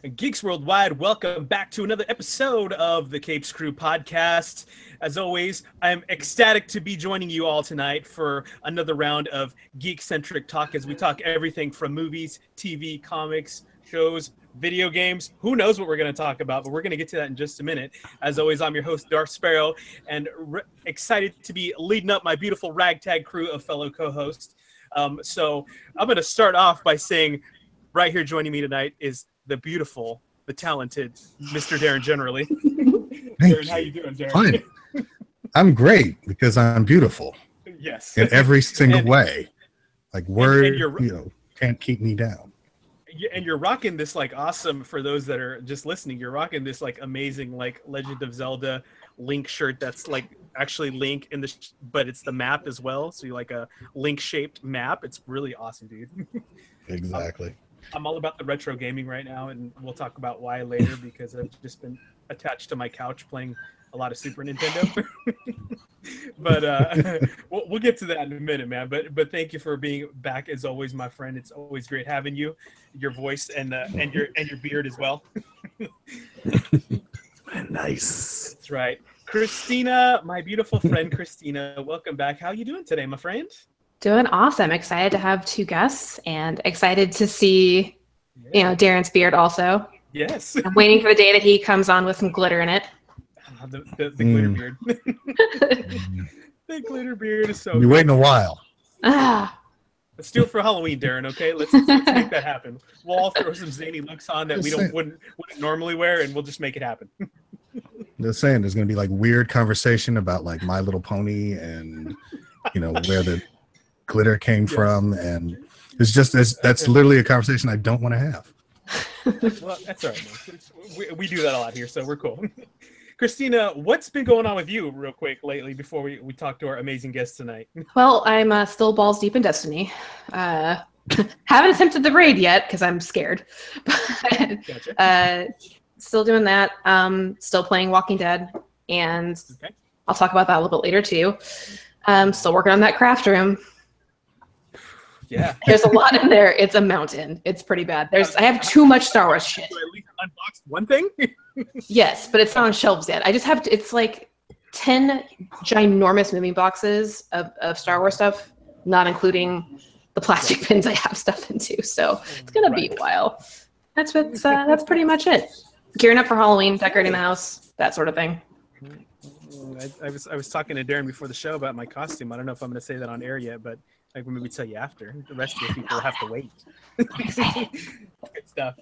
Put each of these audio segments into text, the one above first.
Geeks Worldwide, welcome back to another episode of the Capes Crew podcast. As always, I'm ecstatic to be joining you all tonight for another round of geek-centric talk as we talk everything from movies, TV, comics, shows, video games. Who knows what we're going to talk about, but we're going to get to that in just a minute. As always, I'm your host, Darth Sparrow, and excited to be leading up my beautiful ragtag crew of fellow co-hosts. So I'm going to start off by saying right here joining me tonight is the beautiful, the talented Mr. Darren Generally. Darren, how you doing, Darren? Fine. I'm great because I'm beautiful. Yes. In every single way. Like words, can't keep me down. And you're rocking this like awesome, for those that are just listening, you're rocking this like amazing like Legend of Zelda Link shirt that's like actually Link in the but it's the map as well. So you like a Link shaped map. It's really awesome, dude. Exactly. I'm all about the retro gaming right now, and we'll talk about why later because I've just been attached to my couch playing a lot of Super Nintendo. But we'll get to that in a minute, man. But thank you for being back as always, my friend. It's always great having you, your voice and your beard as well. Nice. That's right. Christina, my beautiful friend Christina, welcome back. How you doing today, my friend? Doing awesome. Excited to have two guests and excited to see, Darren's beard also. Yes. I'm waiting for the day that he comes on with some glitter in it. The glitter beard. The glitter beard is so You're waiting a while. Let's do it for Halloween, Darren, okay? Let's make that happen. We'll all throw some zany looks on that we wouldn't normally wear, and we'll just make it happen. They're saying there's going to be like weird conversation about like My Little Pony and, where the glitter came from, and it's just that's literally a conversation I don't want to have. Well, that's all right, man. We do that a lot here, so we're cool. Christina, what's been going on with you real quick lately before we talk to our amazing guest tonight? Well, I'm still balls deep in Destiny. Haven't attempted the raid yet because I'm scared. Gotcha. Still doing that. Still playing Walking Dead, and I'll talk about that a little bit later too. Still working on that craft room. Yeah, there's a lot in there. It's a mountain. It's pretty bad. I have too much Star Wars shit. So at least unboxed one thing. Yes, but it's not on shelves yet. I just have to. It's like 10 ginormous moving boxes of Star Wars stuff, not including the plastic bins I have stuff into. So it's gonna be a while. That's pretty much it. Gearing up for Halloween, decorating the house, that sort of thing. I was talking to Darren before the show about my costume. I don't know if I'm going to say that on air yet, but I can maybe tell you after. The rest of the people have to wait. Good stuff.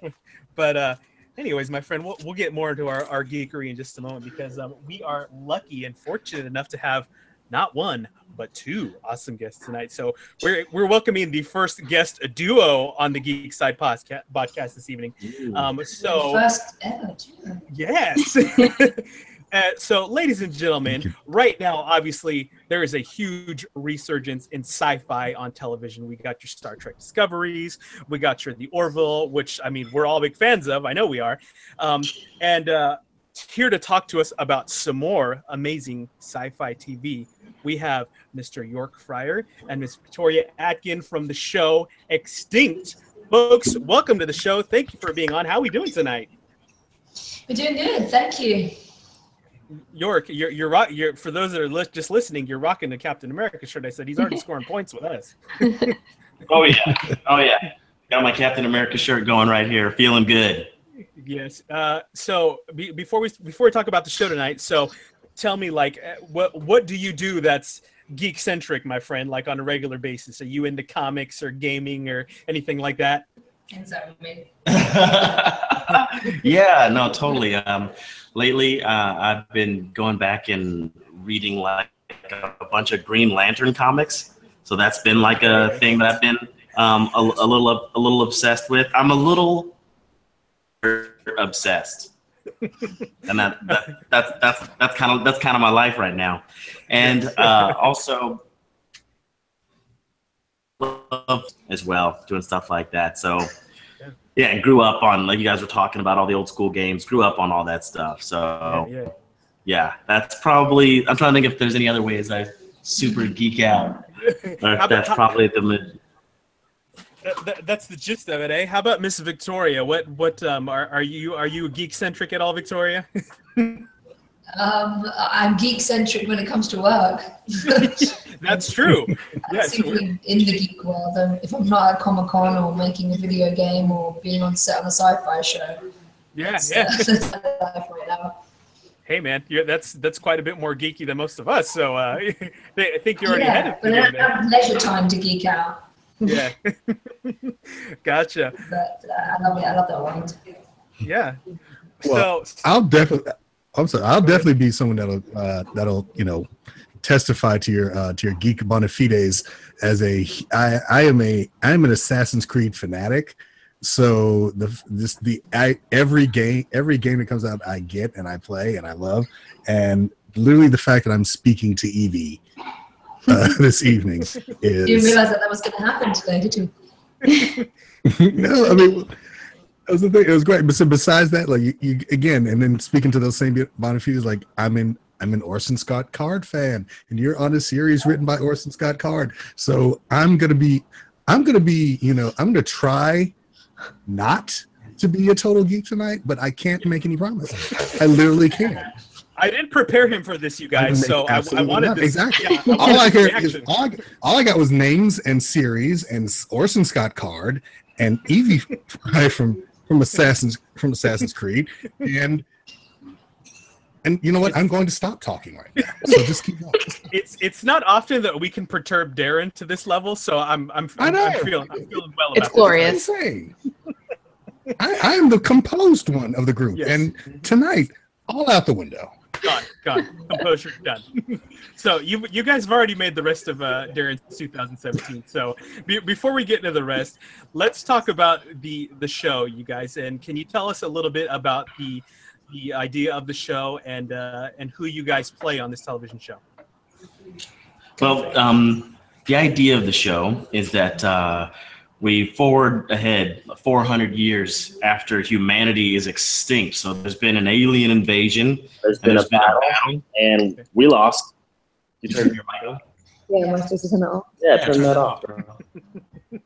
But anyways, my friend, we'll get more into our geekery in just a moment because we are lucky and fortunate enough to have not one, but two awesome guests tonight. So we're welcoming the first guest duo on the Geek Side podcast this evening. First ever. Yes. So, ladies and gentlemen, right now, obviously, there is a huge resurgence in sci-fi on television. We got your Star Trek Discoveries. We got your The Orville, which, I mean, we're all big fans of. I know we are. And here to talk to us about some more amazing sci-fi TV, we have Mr. Yorke Fryer and Ms. Victoria Atkin from the show Extinct. Folks, welcome to the show. Thank you for being on. How are we doing tonight? We're doing good. Thank you. Yorke, you're for those that are just listening, you're rocking the Captain America shirt. I said he's already scoring points with us. Oh yeah. Got my Captain America shirt going right here, feeling good. Yes. So before we talk about the show tonight, so tell me, like, what do you do that's geek centric, my friend? Like on a regular basis, are you into comics or gaming or anything like that? Yeah, no, totally. Lately, I've been going back and reading like a bunch of Green Lantern comics. So that's been like a thing that I've been a little obsessed with. I'm a little obsessed, and that's kind of my life right now. And also love as well doing stuff like that. So. Yeah, and grew up on, like you guys were talking about, all the old school games, grew up on all that stuff. So, yeah, that's probably, I'm trying to think if there's any other ways I super geek out. That's probably the That's the gist of it, eh? How about Miss Victoria? What are you geek centric at all, Victoria? I'm geek centric when it comes to work. That's true. Yes. Simply in the geek world. If I'm not at Comic-Con or making a video game or being on set on a sci-fi show. Yeah, that's my life right now. Hey man, that's quite a bit more geeky than most of us. So I think you're already ahead of but I don't have leisure time to geek out. Yeah. Gotcha. But I love it. I love that one. Yeah. Well, So I'll definitely be someone that'll testify to your geek bona fides as I'm an Assassin's Creed fanatic. So every game that comes out I get and I play and I love, and literally the fact that I'm speaking to Evie this evening is. You didn't realize that was going to happen today, did you? No, I mean, that was the thing. It was great. But so besides that, like you again, and then speaking to those same bona fides, like I'm an Orson Scott Card fan, and you're on a series written by Orson Scott Card. So I'm gonna try not to be a total geek tonight, but I can't make any promises. I literally can't. I didn't prepare him for this, you guys. So I wanted this. Exactly. Yeah, all I got was names and series and Orson Scott Card and Evie from Assassin's Creed, and you know what? I'm going to stop talking right now. So just keep going. It's not often that we can perturb Darren to this level, so I'm feeling well. It's about glorious. I am the composed one of the group, Yes. and tonight, all out the window. Gone. Composure done. So you guys have already made the rest of Darren's 2017. So before we get into the rest, let's talk about the show, you guys. And can you tell us a little bit about the idea of the show and who you guys play on this television show? Well, the idea of the show is that we forward ahead 400 years after humanity is extinct. So there's been an alien invasion. There's been a battle, and we lost. You turned your mic off? Yeah, am I supposed to turn that off? Yeah, turn that off.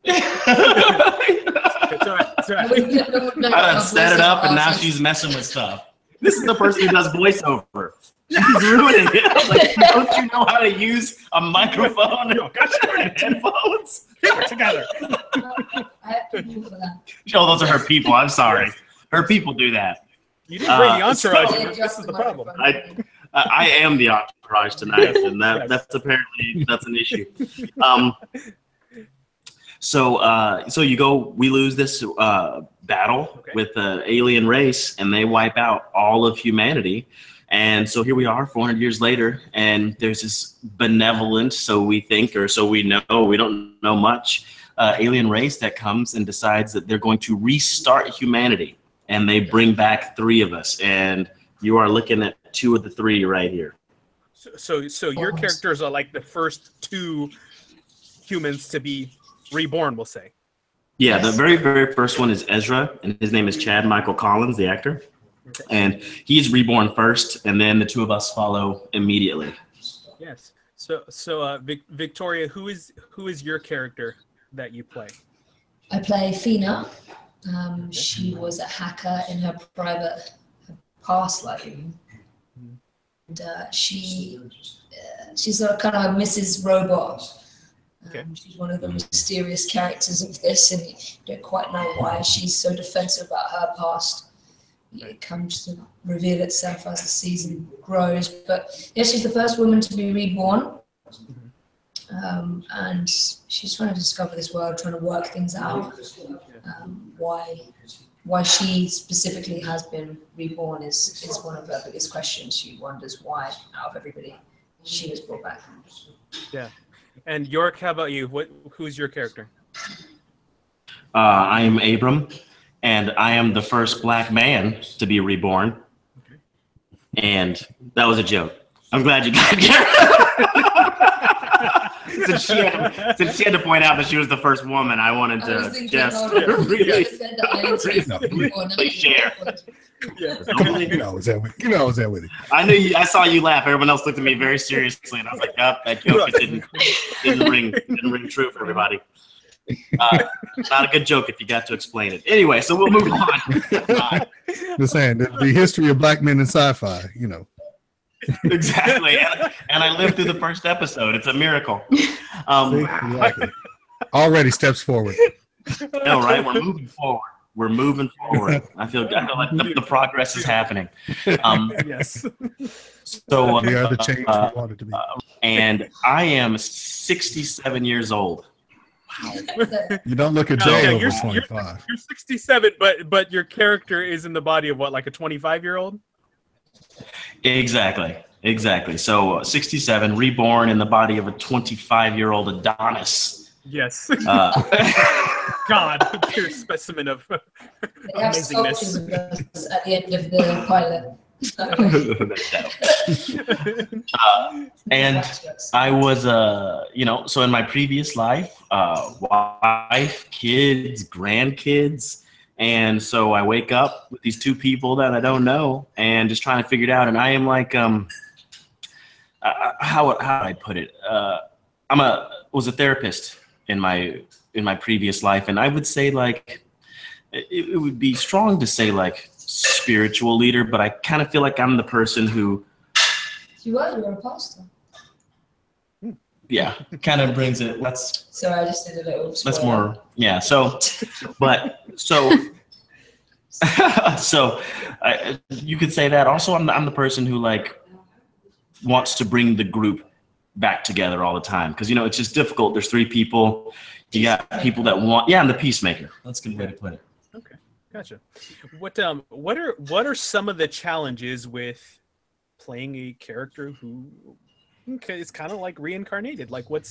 It's all right. I done set it up, and now she's messing with stuff. This is the person who does voiceover. She's ruining it. I was like, don't you know how to use a microphone and headphones? Keep it together. I have people for that. Oh, those are her people. I'm sorry. Her people do that. You didn't bring the entourage. So- This is the problem. I am the entourage tonight, and that's apparently an issue. So we lose this battle with the alien race, and they wipe out all of humanity. And so here we are 400 years later, and there's this benevolent, so we think, or so we know, we don't know much, alien race that comes and decides that they're going to restart humanity. And they bring back 3 of us, and you are looking at 2 of the 3 right here. So your characters are like the first 2 humans to be reborn, we'll say. Yeah, the very, very first one is Ezra, and his name is Chad Michael Collins, the actor. And he's reborn first, and then the 2 of us follow immediately. Yes. So Victoria, who is your character that you play? I play Fina. She was a hacker in her private past life. And she's sort of kind of a Mrs. Robot. She's one of the mysterious characters of this, and you don't quite know why she's so defensive about her past. It comes to reveal itself as the season grows. But yeah, she's the first woman to be reborn. And she's trying to discover this world, trying to work things out. Why she specifically has been reborn is one of her biggest questions. She wonders why, out of everybody, she was brought back. Yeah. And Yorke, how about you? Who's your character? I am Abram, and I am the first black man to be reborn. And that was a joke. I'm glad you got it. Since she had to point out that she was the first woman, I wanted to just really share. Yeah. You know I was there with you. I saw you laugh. Everyone else looked at me very seriously, and I was like, "Yup, that joke didn't ring true for everybody." Not a good joke if you got to explain it. Anyway, so we'll move on. Just saying, the history of black men in sci-fi, you know. Exactly, and I lived through the first episode. It's a miracle. Exactly. Already steps forward. No, right? We're moving forward. We're moving forward. I feel like the progress is happening. Yes. So We are the change we wanted to be. and I am 67 years old. You don't look a No, day yeah, over you're 25. 67, but your character is in the body of what, like a 25-year-old? Exactly. So 67, reborn in the body of a 25-year-old Adonis. Yes. God, pure specimen of They have sculptures of us at the end of the pilot. And I was, so in my previous life, wife, kids, grandkids. And so I wake up with these two people that I don't know and just trying to figure it out. And I am like, how would I put it? Was a therapist in my previous life. And I would say like, it would be strong to say like spiritual leader, but I kind of feel like I'm the person who. You were a pastor. Yeah, kind of brings it. Sorry, I just did a little. That's more. Yeah. So you could say that. Also, I'm the person who like wants to bring the group back together all the time because it's just difficult. There's three people. You got people that want. Yeah, I'm the peacemaker. That's a good way to put it. Okay, gotcha. What are some of the challenges with playing a character who is kind of like reincarnated? Like, what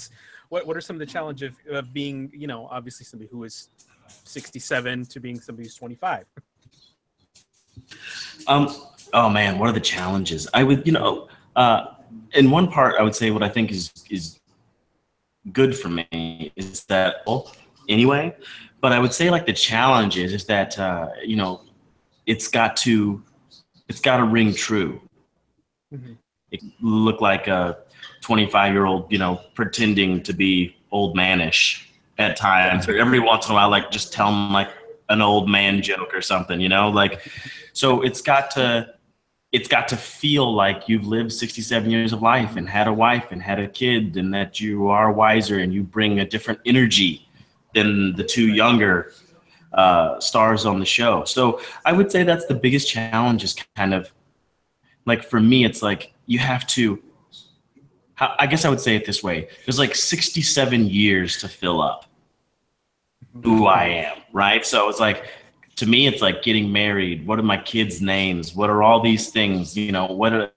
are some of the challenges of being, obviously somebody who is 67 to being somebody who's 25? Oh man, what are the challenges? I would, in one part, I would say what I think is good for me is that, anyway, but I would say like the challenge is that, it's got to ring true. Mm-hmm. It look like a 25-year-old, pretending to be old manish at times, or every once in a while, like just tell them like an old man joke or something, so it's got to feel like you've lived 67 years of life and had a wife and had a kid, and that you are wiser and you bring a different energy than the two younger stars on the show. So I would say that's the biggest challenge, is kind of like, for me, it's like you have to, I guess I would say it this way. There's like 67 years to fill up who I am, right? So it's like, to me, it's like getting married. What are my kids' names? What are all these things? What are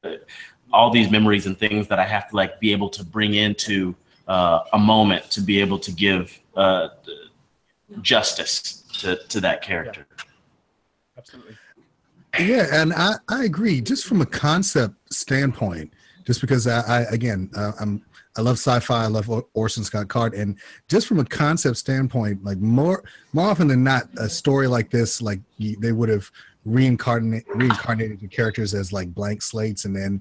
all these memories and things that I have to like be able to bring into a moment to be able to give justice to that character. Yeah. Absolutely. Yeah, and I agree. Just from a concept standpoint, just because I love sci-fi, I love Orson Scott Card, and just from a concept standpoint, like more often than not, a story like this, like they would have reincarnated the characters as like blank slates, and then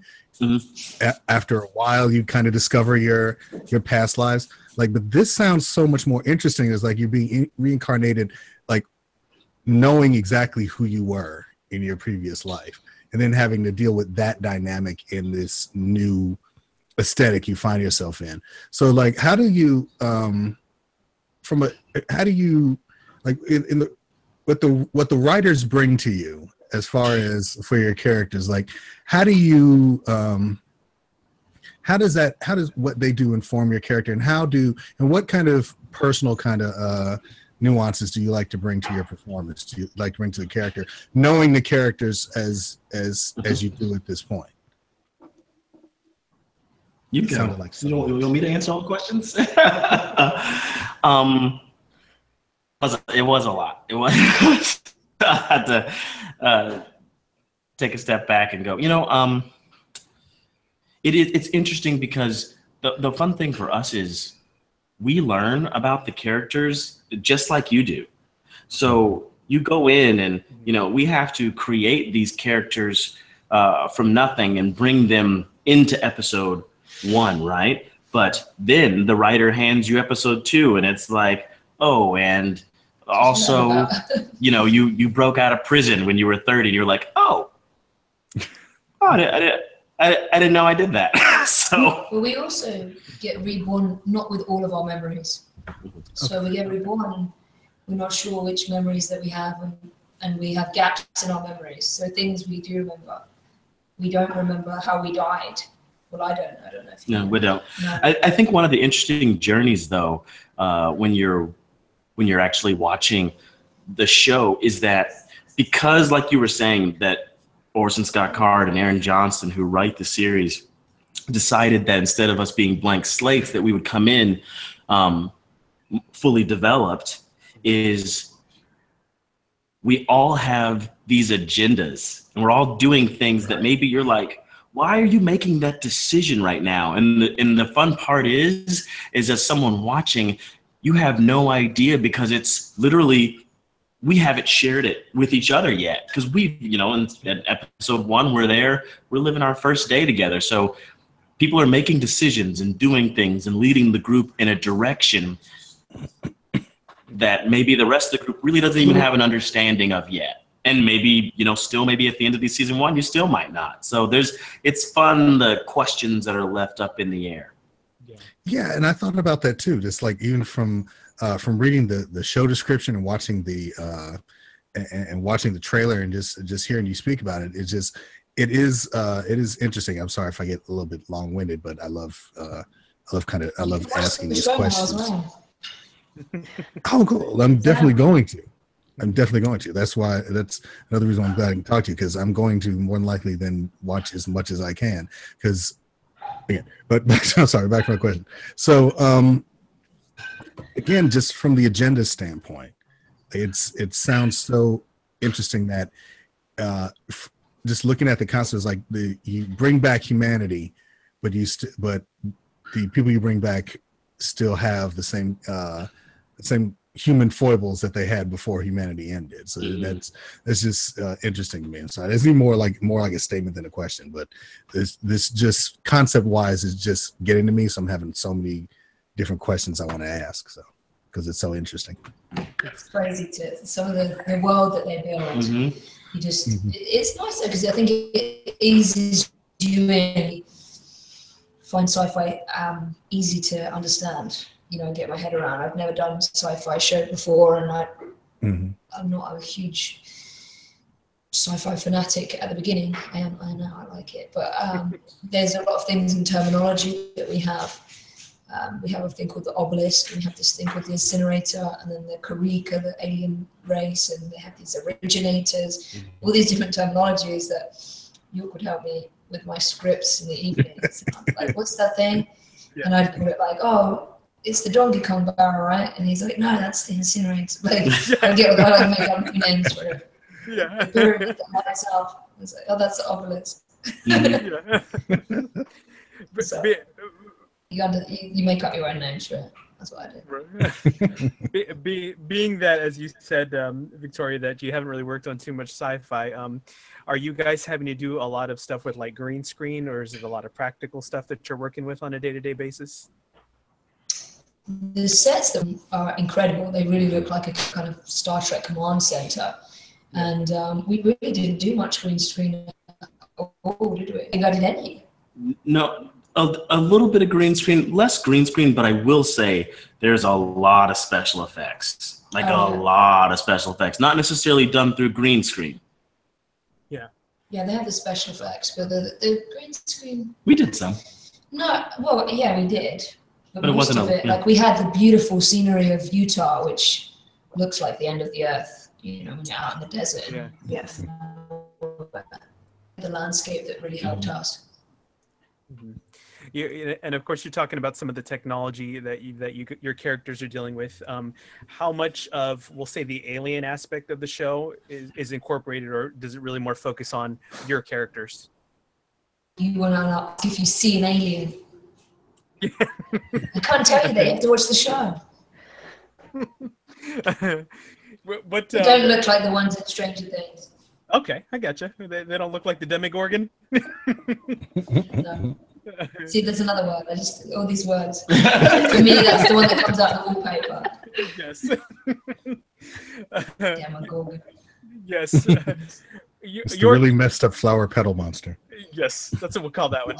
after a while, you kind of discover your past lives. Like, but this sounds so much more interesting. As like you're being reincarnated, like knowing exactly who you were in your previous life, and then having to deal with that dynamic in this new aesthetic you find yourself in. So like, how do you what the writers bring to you as far as for your characters, like how does what they do inform your character, and what kind of personal kind of nuances do you like to bring to your performance? Do you like to bring to the character, knowing the characters as you do at this point? You go. Like you want me to answer all the questions? It was a lot. It was. I had to take a step back and go. It's interesting because the fun thing for us is we learn about the characters just like you do. So you go in and we have to create these characters from nothing and bring them into episode 1, right? But then the writer hands you episode 2, and it's like, oh, and also, you know, you broke out of prison when you were 30, and you're like, oh, I didn't know I did that. So. Well, we also get reborn not with all of our memories. So we get reborn and we're not sure which memories that we have, and we have gaps in our memories. So things we do remember, we don't remember how we died. Well, I don't know if you know. We don't. No. I think one of the interesting journeys, though, when you're actually watching the show, is that because, like you were saying, that Orson Scott Card and Aaron Johnston, who write the series, decided that instead of us being blank slates, that we would come in fully developed, is we all have these agendas and we're all doing things that maybe you're like, why are you making that decision right now? And the fun part is as someone watching, you have no idea, because it's literally, we haven't shared it with each other yet. Because we, you know, in episode 1, we're living our first day together. So people are making decisions and doing things and leading the group in a direction that maybe the rest of the group really doesn't even have an understanding of yet. And maybe, you know, still maybe at the end of the season 1, you still might not. So it's fun, the questions that are left up in the air. Yeah, and I thought about that too. Just like even from reading the show description and watching the trailer and just hearing you speak about it, it is interesting. I'm sorry if I get a little bit long-winded, but I love asking these questions. Oh, cool! I'm definitely going to. That's another reason I'm glad I can talk to you, because I'm going to more than likely then watch as much as I can. Because, again, but I'm sorry. Back to my question. So, again, just from the agenda standpoint, it sounds so interesting that just looking at the concept is like you bring back humanity, but the people you bring back still have the same human foibles that they had before humanity ended. So that's just interesting to me. And so it's even more like a statement than a question, but this just concept wise is just getting to me. So I'm having so many different questions I want to ask. So, because it's so interesting. It's crazy to some of the world that they build. Mm-hmm. You just, it's nice though, because I think it eases you in, find sci-fi easy to understand. You know, get my head around. I've never done a sci-fi show before, and I'm not a huge sci-fi fanatic at the beginning. I know I like it, but there's a lot of things in terminology that we have. We have a thing called the obelisk, and we have this thing called the incinerator, and then the Karika, the alien race, and they have these originators, all these different terminologies that Yorke would help me with my scripts in the evenings. And I'm like, what's that thing? Yeah. And I'd call it like, oh, it's the Donkey Kong barrel, right? And he's like, no, that's the incinerator. Like, I make up new names for it. Yeah. The pyramid that lights up. It's like, oh, that's the obelisk. So, you make up your own names for it. That's what I do. Being that, as you said, Victoria, that you haven't really worked on too much sci-fi, are you guys having to do a lot of stuff with like green screen, or is it a lot of practical stuff that you're working with on a day-to-day basis? The sets are incredible. They really look like a kind of Star Trek command center. And we really didn't do much green screen at all, did we? I think I did any. No, a little bit of green screen, less green screen, but I will say there's a lot of special effects. Lot of special effects. Not necessarily done through green screen. Yeah. Yeah, they have the special effects, but the green screen... We did some. No, well, yeah, we did. But it wasn't like we had the beautiful scenery of Utah, which looks like the end of the earth, you know, when you're out in the desert. Yeah. Yes. The landscape that really helped us. And of course, you're talking about some of the technology that your characters are dealing with. How much of, we'll say, the alien aspect of the show is incorporated, or does it really more focus on your characters? You want to know if you see an alien. I can't tell you that. You have to watch the show. They don't look like the ones in Stranger Things. Okay, I gotcha. They don't look like the Demogorgon? No. See, there's another word. All these words. For me, that's the one that comes out of the wallpaper. Yes. Demagogue. Yes. It's the really messed up flower petal monster. Yes, that's what we'll call that one.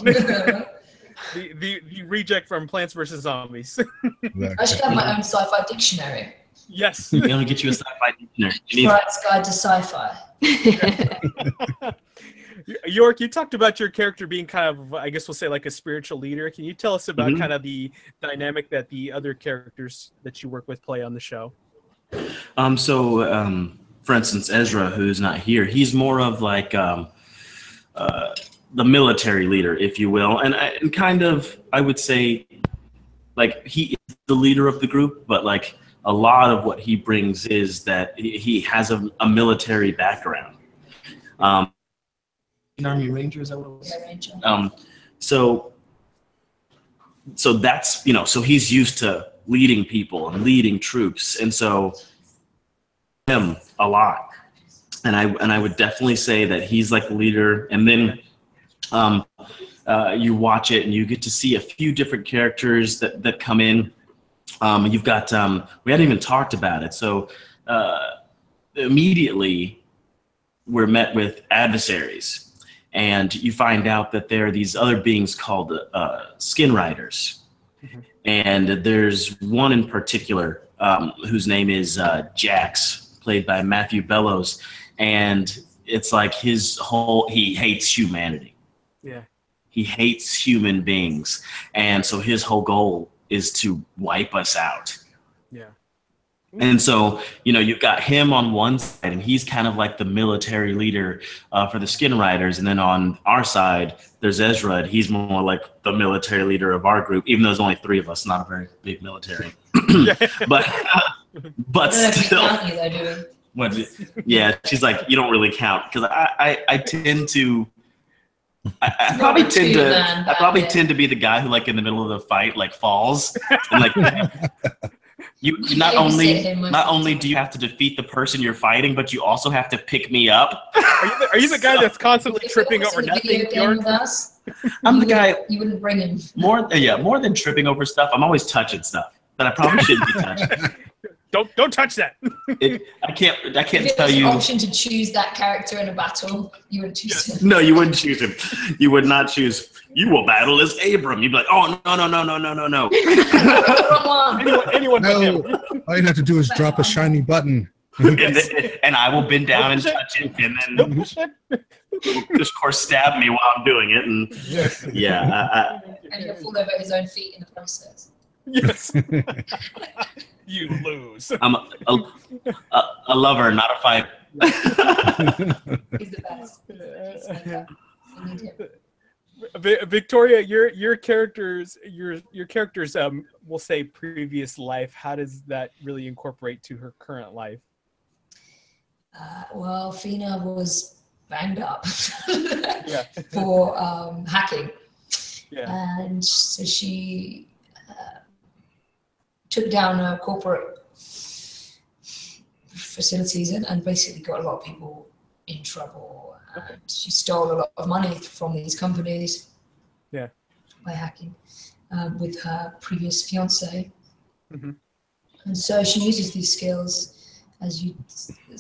the reject from Plants vs. Zombies. Exactly. I should have my own sci-fi dictionary. Yes. You're gonna get you a sci-fi dictionary. Fright's Guide to Sci-fi. Yorke, you talked about your character being kind of, I guess we'll say, like a spiritual leader. Can you tell us about kind of the dynamic that the other characters that you work with play on the show? For instance, Ezra, who's not here, he's more of like the military leader, if you will, and kind of, I would say, like he is the leader of the group, but like a lot of what he brings is that he has a military background. Army Ranger, is that what it was? Yeah, Ranger. So that's, so he's used to leading people and leading troops, and so him a lot, and I would definitely say that he's like the leader. And then you watch it and you get to see a few different characters that come in. You've got we hadn't even talked about it, so immediately we're met with adversaries. And you find out that there are these other beings called skin riders. And there's one in particular whose name is Jax, played by Matthew Bellows. And it's like he hates humanity. Yeah. He hates human beings. And so his whole goal is to wipe us out. Yeah. And so, you've got him on one side, and he's kind of like the military leader for the Skin Riders. And then on our side, there's Ezra, and he's more like the military leader of our group, even though there's only 3 of us, not a very big military. but still. Yeah, she's like, you don't really count. Because I tend to... I probably tend to be the guy who, like, in the middle of the fight, like, falls. And, like... You not only do you have to defeat the person you're fighting, but you also have to pick me up. Are you the guy that's constantly tripping over nothing? I'm the guy. You wouldn't bring him. More than tripping over stuff. I'm always touching stuff that I probably shouldn't be touching. Don't touch that. I can't if tell you. If an option to choose that character in a battle, you would choose him. No, you wouldn't choose him. You would not choose. You will battle as Abram. You'd be like, oh no. anyone but him. All you have to do is drop a shiny button. and I will bend down and touch it, and then just, of course, stab me while I'm doing it. And and he'll fall over his own feet in the process. Yes. You lose. I'm a lover, not a fighter. He's the best. We need him. Victoria, your characters, we'll say previous life. How does that really incorporate to her current life? Well, Fina was banged up for hacking, and so she took down corporate facilities and basically got a lot of people in trouble. And she stole a lot of money from these companies by hacking with her previous fiance. And so she uses these skills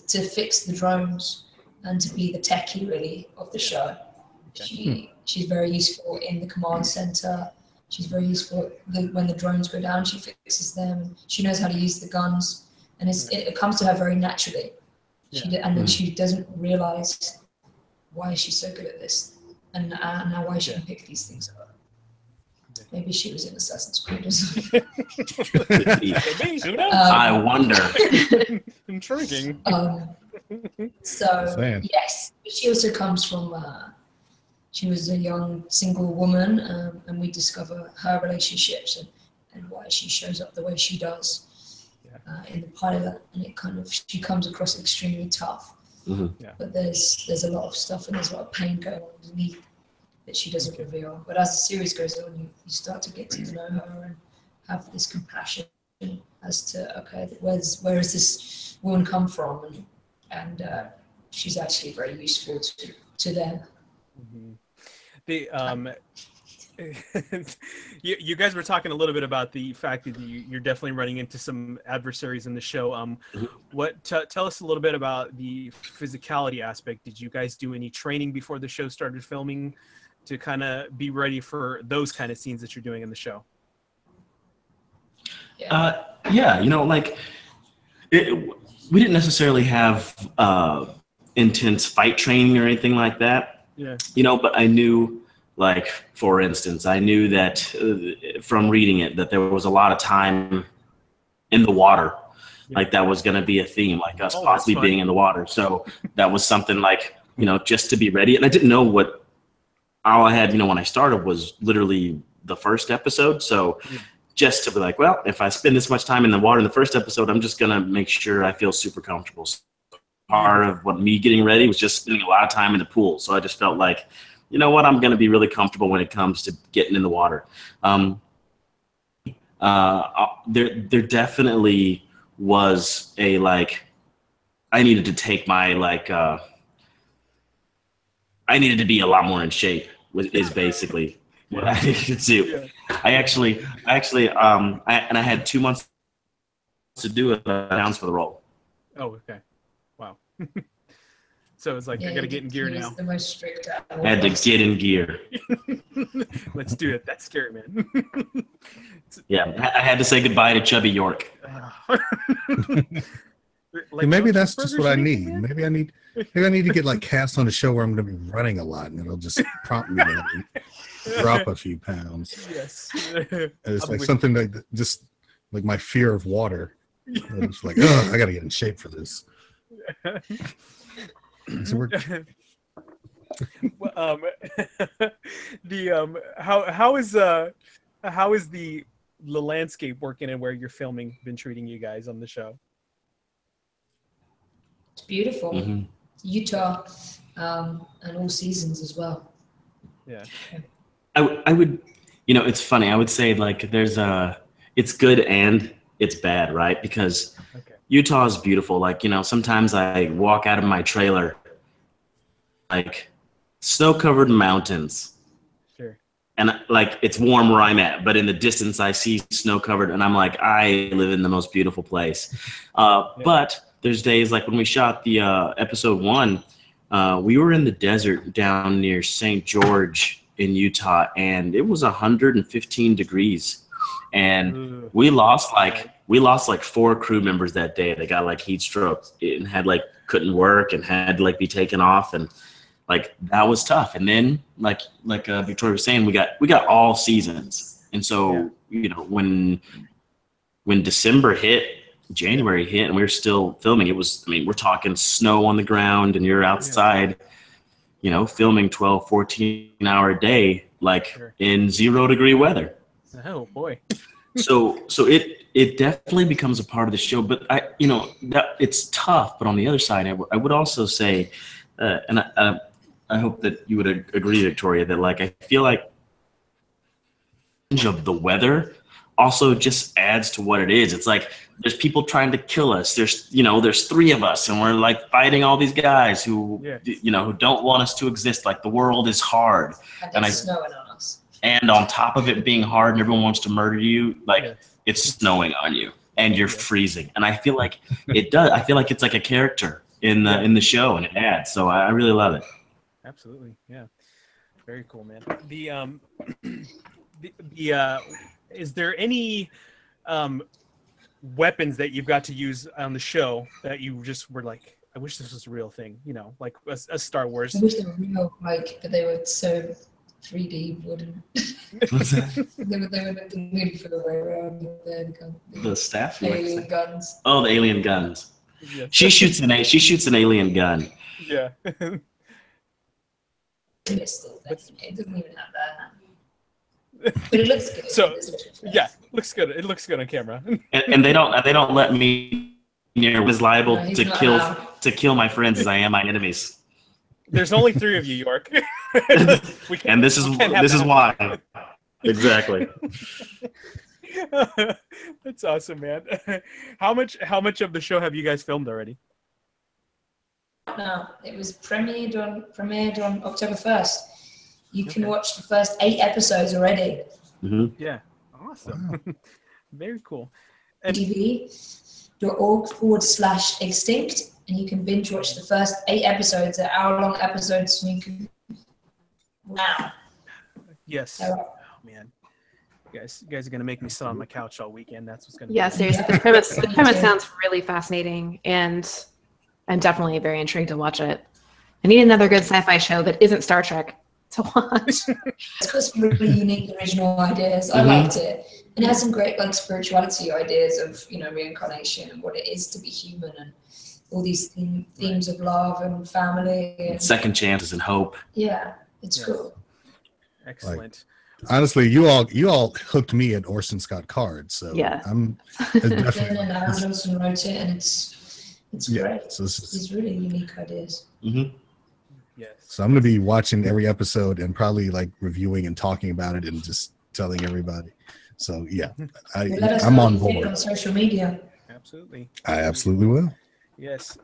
to fix the drones and to be the techie really of the show. She's very useful in the command center. She's very useful when the drones go down. She fixes them. She knows how to use the guns, and it comes to her very naturally. And then she doesn't realize why is she so good at this, and now why she can pick these things up. Maybe she was in Assassin's Creed or something. I wonder. Intriguing. Yes, but she also comes from. She was a young single woman, and we discover her relationships and why she shows up the way she does in the pilot. And she comes across extremely tough. But there's a lot of stuff and there's a lot of pain going on underneath that she doesn't reveal. But as the series goes on, you start to get to know her and have this compassion as to where has this woman come from, and she's actually very useful to them. You guys were talking a little bit about the fact that you're definitely running into some adversaries in the show. Tell us a little bit about the physicality aspect. Did you guys do any training before the show started filming to kind of be ready for those kind of scenes that you're doing in the show? Yeah, like we didn't necessarily have intense fight training or anything like that. Yeah. But I knew, like, for instance, I knew that from reading it that there was a lot of time in the water. Yeah. Like that was going to be a theme, like us possibly being in the water. So that was something like, just to be ready. And I didn't know all I had, when I started was literally the first episode. So just to be like, well, if I spend this much time in the water in the first episode, I'm just going to make sure I feel super comfortable. So part of me getting ready was just spending a lot of time in the pool. So I just felt like, you know what, I'm going to be really comfortable when it comes to getting in the water. There definitely was a, like, I needed to take my, like, I needed to be a lot more in shape is basically what I needed to do. Yeah. I had 2 months to do it, pounds for the role. Oh, okay. Wow. So it's like, I got to get in gear now. The most strict. I had to get in gear. Let's do it. That's scary, man. Yeah, I had to say goodbye to chubby Yorke. Like, maybe that's just what I need. Maybe I need to get like cast on a show where I'm going to be running a lot, and it'll just prompt me to drop a few pounds. Yes. And it's like something like just like my fear of water. It's like, oh, I got to get in shape for this. So we're... how is the landscape working and where you're filming been treating you guys on the show? It's beautiful. Mm-hmm. Utah, and all seasons as well. Yeah. I would, it's funny. I would say, like, it's good and it's bad, right? Because Utah is beautiful. Like, sometimes I walk out of my trailer, like, snow-covered mountains. Sure. And, like, it's warm where I'm at, but in the distance I see snow-covered, and I'm like, I live in the most beautiful place. But there's days, like when we shot the episode 1, we were in the desert down near St. George in Utah, and it was 115 degrees. And we lost like 4 crew members that day. They got like heat strokes and had like couldn't work and had to like be taken off, and like that was tough. And then like Victoria was saying, we got all seasons. And so when December hit, January hit, and we were still filming, it was, we're talking snow on the ground, and you're outside, filming 12, 14-hour a day, like in 0-degree weather. Oh boy. So it definitely becomes a part of the show, but that it's tough. But on the other side, I would also say, and I hope that you would agree, Victoria, that like I feel like of the weather also just adds to what it is. It's like there's people trying to kill us. There's 3 of us, and we're like fighting all these guys who who don't want us to exist. Like the world is hard, and it's snowing on us. And on top of it being hard and everyone wants to murder you, like it's snowing on you and you're freezing. And I feel like it does. I feel like it's like a character in the show, and it adds. So I really love it. Absolutely, yeah, very cool, man. Is there any weapons that you've got to use on the show that you just were like, I wish this was a real thing, like a Star Wars? I wish they were real, like, but they were so 3D wooden. What's that? they were made for the way around. The staff? Alien guns. Oh, the alien guns. Yeah. She shoots an alien gun. Yeah. It doesn't even have that. But it looks good. So yeah, looks good. It looks good on camera. and they don't let me near was liable to kill my friends as I am my enemies. There's only 3 of you, Yorke. And this is why. Exactly. That's awesome, man. How much of the show have you guys filmed already? No, it was premiered on October 1st. You can watch the first 8 episodes already. Yeah, awesome. Wow. Very cool. And TV.org/extinct, and you can binge watch the first 8 episodes. They're hour-long episodes, so you can. Wow. Yes. Oh man, you guys are gonna make me sit on my couch all weekend. That's what's gonna. Yeah, seriously, the premise sounds really fascinating, and I'm definitely very intrigued to watch it. I need another good sci-fi show that isn't Star Trek to watch. It's got some really unique original ideas. I liked it. And it has some great like spirituality ideas of, you know, reincarnation and what it is to be human, and all these themes of love and family and second chances and hope. Yeah, it's cool. Excellent. Like, honestly, you all hooked me at Orson Scott Card, so yeah, I'm definitely. And Aaron Johnson wrote it, and it's great. So these really unique ideas. Yes. So I'm gonna be watching every episode and probably like reviewing and talking about it and just telling everybody. So yeah, I'm on board. On social media. Absolutely. I absolutely will. Yes.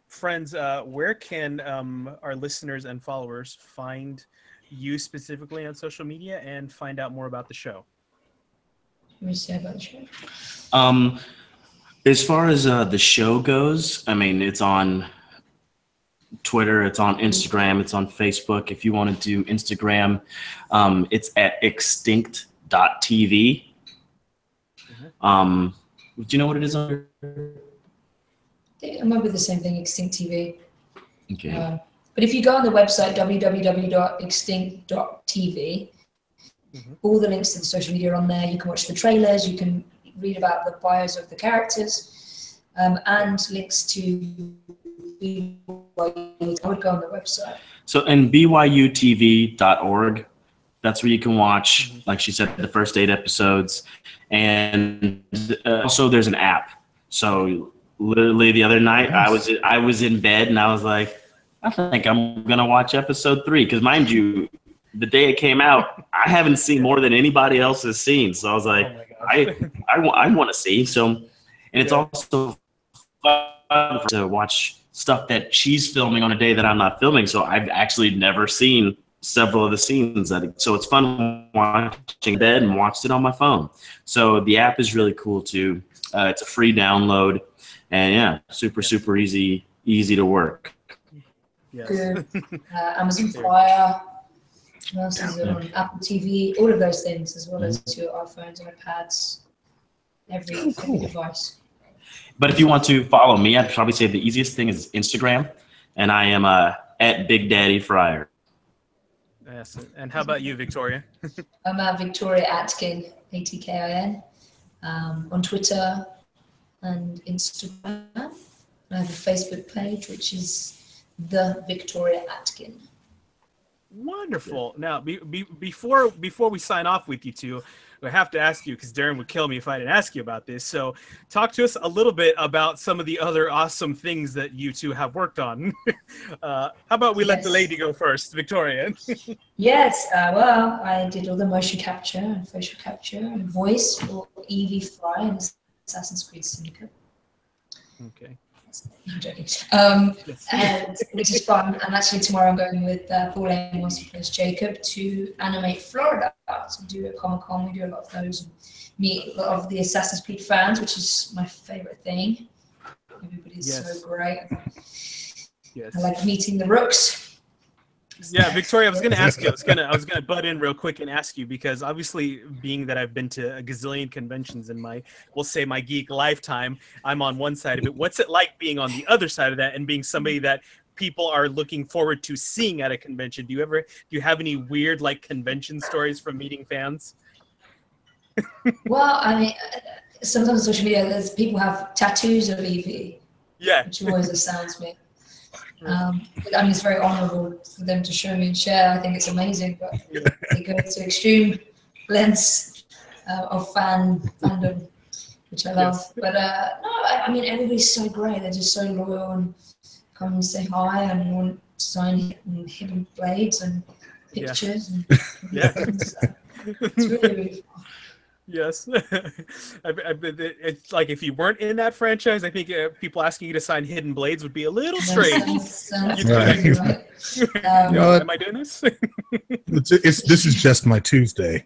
Friends, where can our listeners and followers find you specifically on social media and find out more about the show? What do you say about the show? As far as the show goes, I mean, it's on Twitter, it's on Instagram, it's on Facebook. If you want to do Instagram, it's at extinct.tv. Do you know what it is on? It might be the same thing, Extinct TV. Okay. But if you go on the website, www.extinct.tv, all the links to the social media are on there. You can watch the trailers, you can read about the bios of the characters, and links to BYU. I would go on the website. So, and byutv.org, that's where you can watch, like she said, the first 8 episodes. And also there's an app. So literally the other night I was in bed and I was like, I think I'm going to watch episode 3. Because mind you, the day it came out, I haven't seen more than anybody else has seen. So I was like, I want to see. So, and it's also fun to watch stuff that she's filming on a day that I'm not filming. So I've actually never seen several of the scenes. So it's fun watching bed and watched it on my phone. So the app is really cool too. It's a free download, and yeah, super easy to work. Yes. Amazon Fire. What else is it on? Apple TV, all of those things, as well as your iPhones, iPads, every device. But if you want to follow me, I'd probably say the easiest thing is Instagram, and I am at Big Daddy Fryer. Yes. And how about you, Victoria? I'm at Victoria Atkin, Atkin, on Twitter and Instagram. I have a Facebook page, which is The Victoria Atkin. Wonderful. Now, before we sign off with you two, I have to ask you, because Darren would kill me if I didn't ask you about this. So talk to us a little bit about some of the other awesome things that you two have worked on. How about we let the lady go first, Victoria? Yes. Well, I did all the motion capture and facial capture and voice for Evie Fry and Assassin's Creed Syndicate. Okay. I'm joking. And which is fun. And actually tomorrow I'm going with Paul Amos, who plays Jacob, to animate Florida, to do a Comic-Con. We do a lot of those and meet a lot of the Assassin's Creed fans, which is my favorite thing. Everybody's so great. Yes. I like meeting the Rooks. Yeah, Victoria, I was going to ask you. I was going to butt in real quick and ask you, because obviously, being that I've been to a gazillion conventions in my geek lifetime, I'm on one side of it. What's it like being on the other side of that and being somebody that people are looking forward to seeing at a convention? Do you have any weird like convention stories from meeting fans? Well, I mean, sometimes on social media, people have tattoos of Evie. Yeah. Which always astounds me. I mean, it's very honourable for them to show me and share. I think it's amazing, but they go to extreme lengths of fandom, which I love. Yes. But no, I mean, everybody's so great. They're just so loyal and come and say hi and want to sign hidden blades and pictures. And yeah. it's really, really fun. Yes. It's like if you weren't in that franchise, I think people asking you to sign Hidden Blades would be a little strange. Sounds Right. right. You know what? Am I doing this? This is just my Tuesday.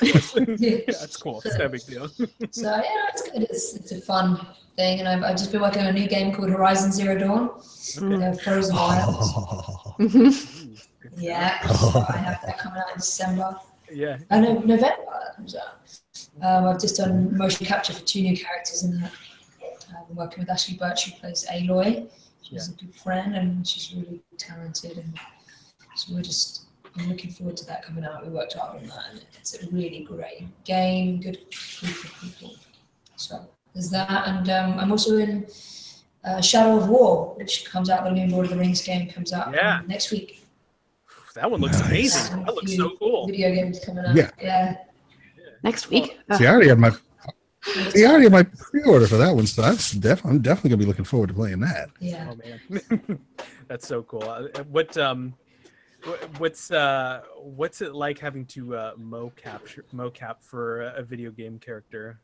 Yeah, that's cool. It's no big deal. So yeah, it's good. It's a fun thing, and I've just been working on a new game called Horizon Zero Dawn. They're Frozen Wilds. Yeah, so I have that coming out in December. Yeah. I know November that comes out. I've just done motion capture for 2 new characters in that. I'm working with Ashley Birch, who plays Aloy. She's a good friend and she's really talented, and so I'm looking forward to that coming out. We worked hard on that, and it's a really great game, good group of people. So there's that, and I'm also in Shadow of War, which comes out. The new Lord of the Rings game comes out next week. That one looks amazing. That looks so cool. Video games coming out. Yeah. Next week. See, I already have my pre-order for that one, so I'm definitely gonna be looking forward to playing that. Yeah. Oh man, that's so cool. What's it like having to mocap for a video game character?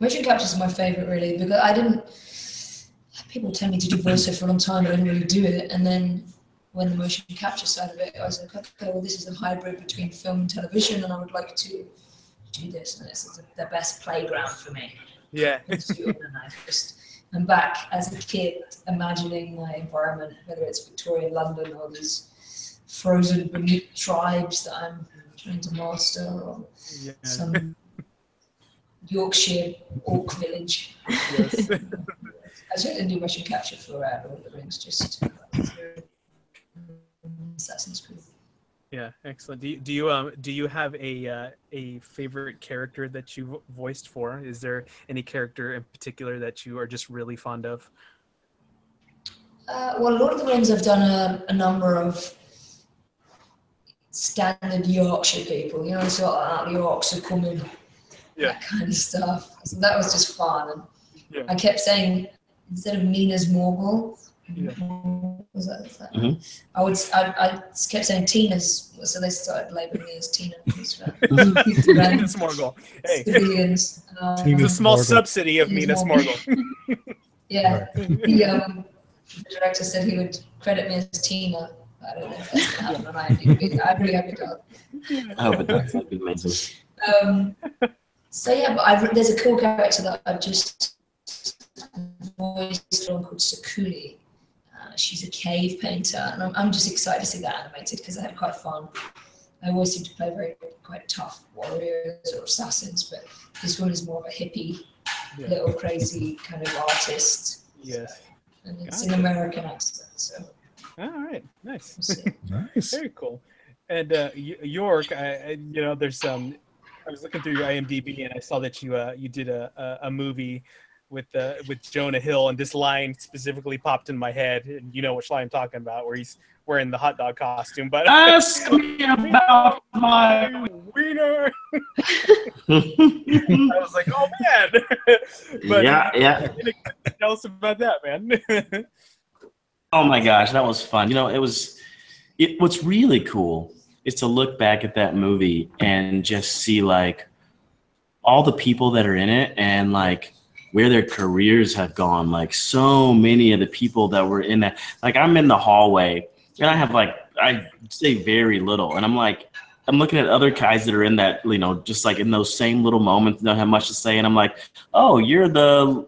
Motion capture is my favorite, really, because people tell me to do voiceover for a long time, but I didn't really do it. And then when the motion capture side of it, I was like, okay, well, this is a hybrid between film and television, and I would like to do this, and this is the best playground for me. Yeah. I'm back as a kid, imagining my environment, whether it's Victorian London or these frozen beneath tribes that I'm trying to master, or some Yorkshire orc village. Yes. I didn't do motion capture for Lord of the Rings, just Assassin's Creed. Yeah, excellent. Do you have a favorite character that you voiced for? Is there any character in particular that you are just really fond of? Well, Lord of the Rings, I've done a number of standard Yorkshire people, sort of the orcs are coming, that kind of stuff. So that was just fun. And I kept saying, instead of Mina's Morgul, was that? Mm-hmm. I kept saying Tina's, so they started labeling me as Tina. Mina's Morgul. Hey, civilians. It's a small subsidy of Mina's Morgul. Yeah. The director said he would credit me as Tina. I don't know if that's going to happen on IMDb. I really hope it does. I hope it does. That'd be amazing. So yeah, but there's a cool character that I've just voiced on called Sakuli. She's a cave painter, and I'm just excited to see that animated because I had quite fun. I always seem to play quite tough warriors or assassins, but this one is more of a hippie, little crazy kind of artist. Yes. And it's an American accent, so. All right, nice. Nice. Very cool. And Yorke, there's I was looking through your IMDb and I saw that you did a movie with Jonah Hill, and this line specifically popped in my head, and you know which line I'm talking about, where he's wearing the hot dog costume. But ask me about my wiener. I was like, oh man. But yeah. Tell us about that, man. Oh my gosh, that was fun. What's really cool is to look back at that movie and just see like all the people that are in it and like where their careers have gone. Like so many of the people that were in that, like I'm in the hallway and I have I say very little, and I'm looking at other guys that are in that, just like in those same little moments, don't have much to say, and I'm like, oh, you're a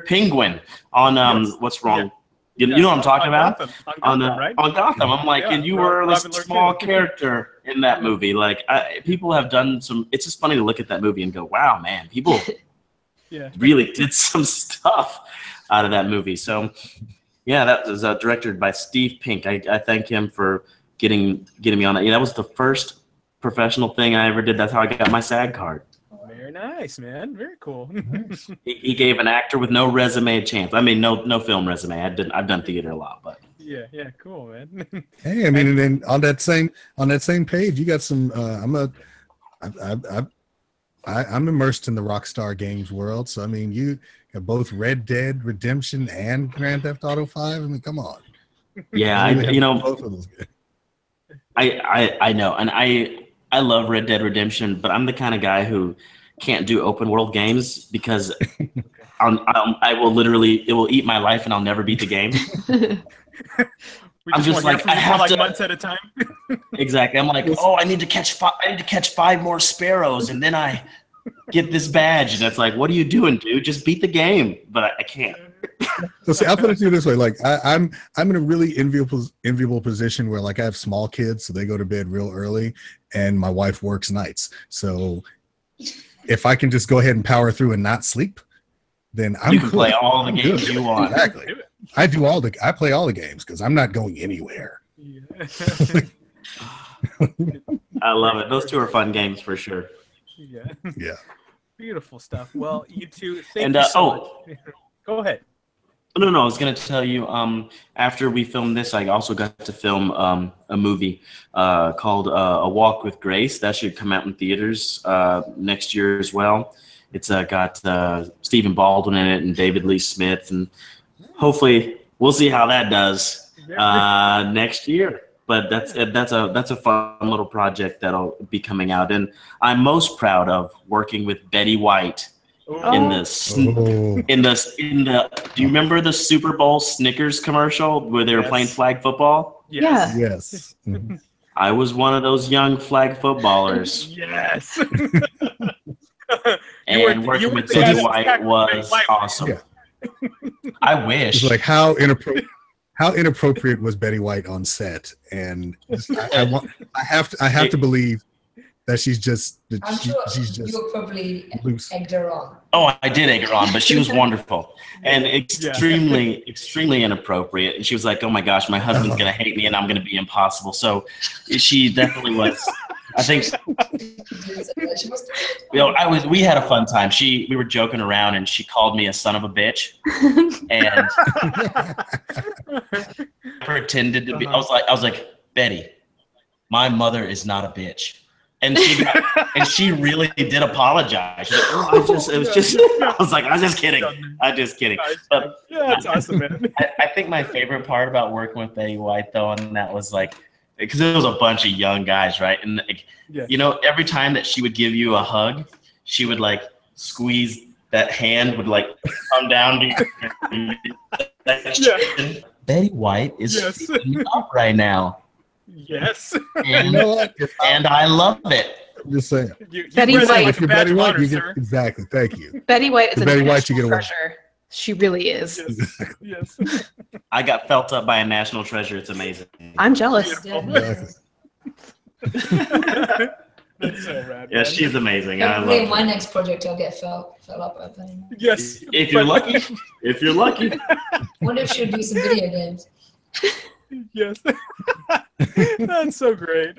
penguin on What's Wrong. You know what I'm talking about? On Gotham, right? On Gotham. I'm like, and you were a small character in that movie. Like, people have done some. It's just funny to look at that movie and go, wow, man, people really did some stuff out of that movie. So, yeah, that was directed by Steve Pink. I thank him for getting me on that. Yeah, that was the first professional thing I ever did. That's how I got my SAG card. Very nice, man. Very cool. He gave an actor with no resume a chance. I mean, no film resume. I've done theater a lot, but yeah, cool, man. Hey, I mean, and then on that same page, you got some. I'm immersed in the Rockstar Games world, so I mean, you got both Red Dead Redemption and Grand Theft Auto 5. I mean, come on. Yeah, both of those. I know, and I love Red Dead Redemption, but I'm the kind of guy who can't do open world games because I will literally, it will eat my life and I'll never beat the game. I'm just like, I have to, months at a time. Exactly. I'm like, oh, I need to catch 5 more sparrows, and then I get this badge. And it's like, what are you doing, dude? Just beat the game. But I can't. So see, I'll put it to you this way: like I'm in a really enviable position where like I have small kids, so they go to bed real early, and my wife works nights. So if I can just go ahead and power through and not sleep, then you can play all the games you want. Exactly. I play all the games because I'm not going anywhere. Yeah. I love it. Those two are fun games for sure. Yeah. Yeah. Beautiful stuff. Well, you two, thank you so much. Go ahead. No. I was going to tell you, after we filmed this, I also got to film a movie called A Walk with Grace. That should come out in theaters next year as well. It's got Stephen Baldwin in it and David Lee Smith, and hopefully we'll see how that does next year. But that's a fun little project that'll be coming out, and I'm most proud of working with Betty White in this. In the. Do you remember the Super Bowl Snickers commercial where they were playing flag football? Yeah. Yes. Mm-hmm. I was one of those young flag footballers. Yes. And working with Betty White was awesome. Yeah. I wish. It's like how inappropriate was Betty White on set, and I have to believe that she's just you probably loose. egged her on. Oh, I did egg her on, but she was wonderful and extremely inappropriate. And she was like, "Oh my gosh, my husband's gonna hate me, and I'm gonna be impossible." So she definitely was. I think. We had a fun time. We were joking around, and she called me a son of a bitch, and pretended to be. I was like, Betty, my mother is not a bitch, and she really did apologize. She's like, oh, it was just. I was like, I'm just kidding. But yeah, that's awesome, man. I think my favorite part about working with Betty White, though, and that was like. Because there was a bunch of young guys, right? And every time that she would give you a hug, she would like squeeze that hand would like come down to your Betty White is feeling up right now. Yes. And, you know what? And I love it. I'm just saying. Betty White. If you're Betty White, you get exactly. Thank you. Betty White is a Betty White, you get a treasure. She really is. Yes. I got felt up by a national treasure. It's amazing. I'm jealous. Exactly. That's so rad. Yeah, she's amazing. I love Hopefully in my next project I'll get felt up by Betty. Yes. If you're lucky. If you're lucky. I wonder if she'll do some video games. Yes. That's so great.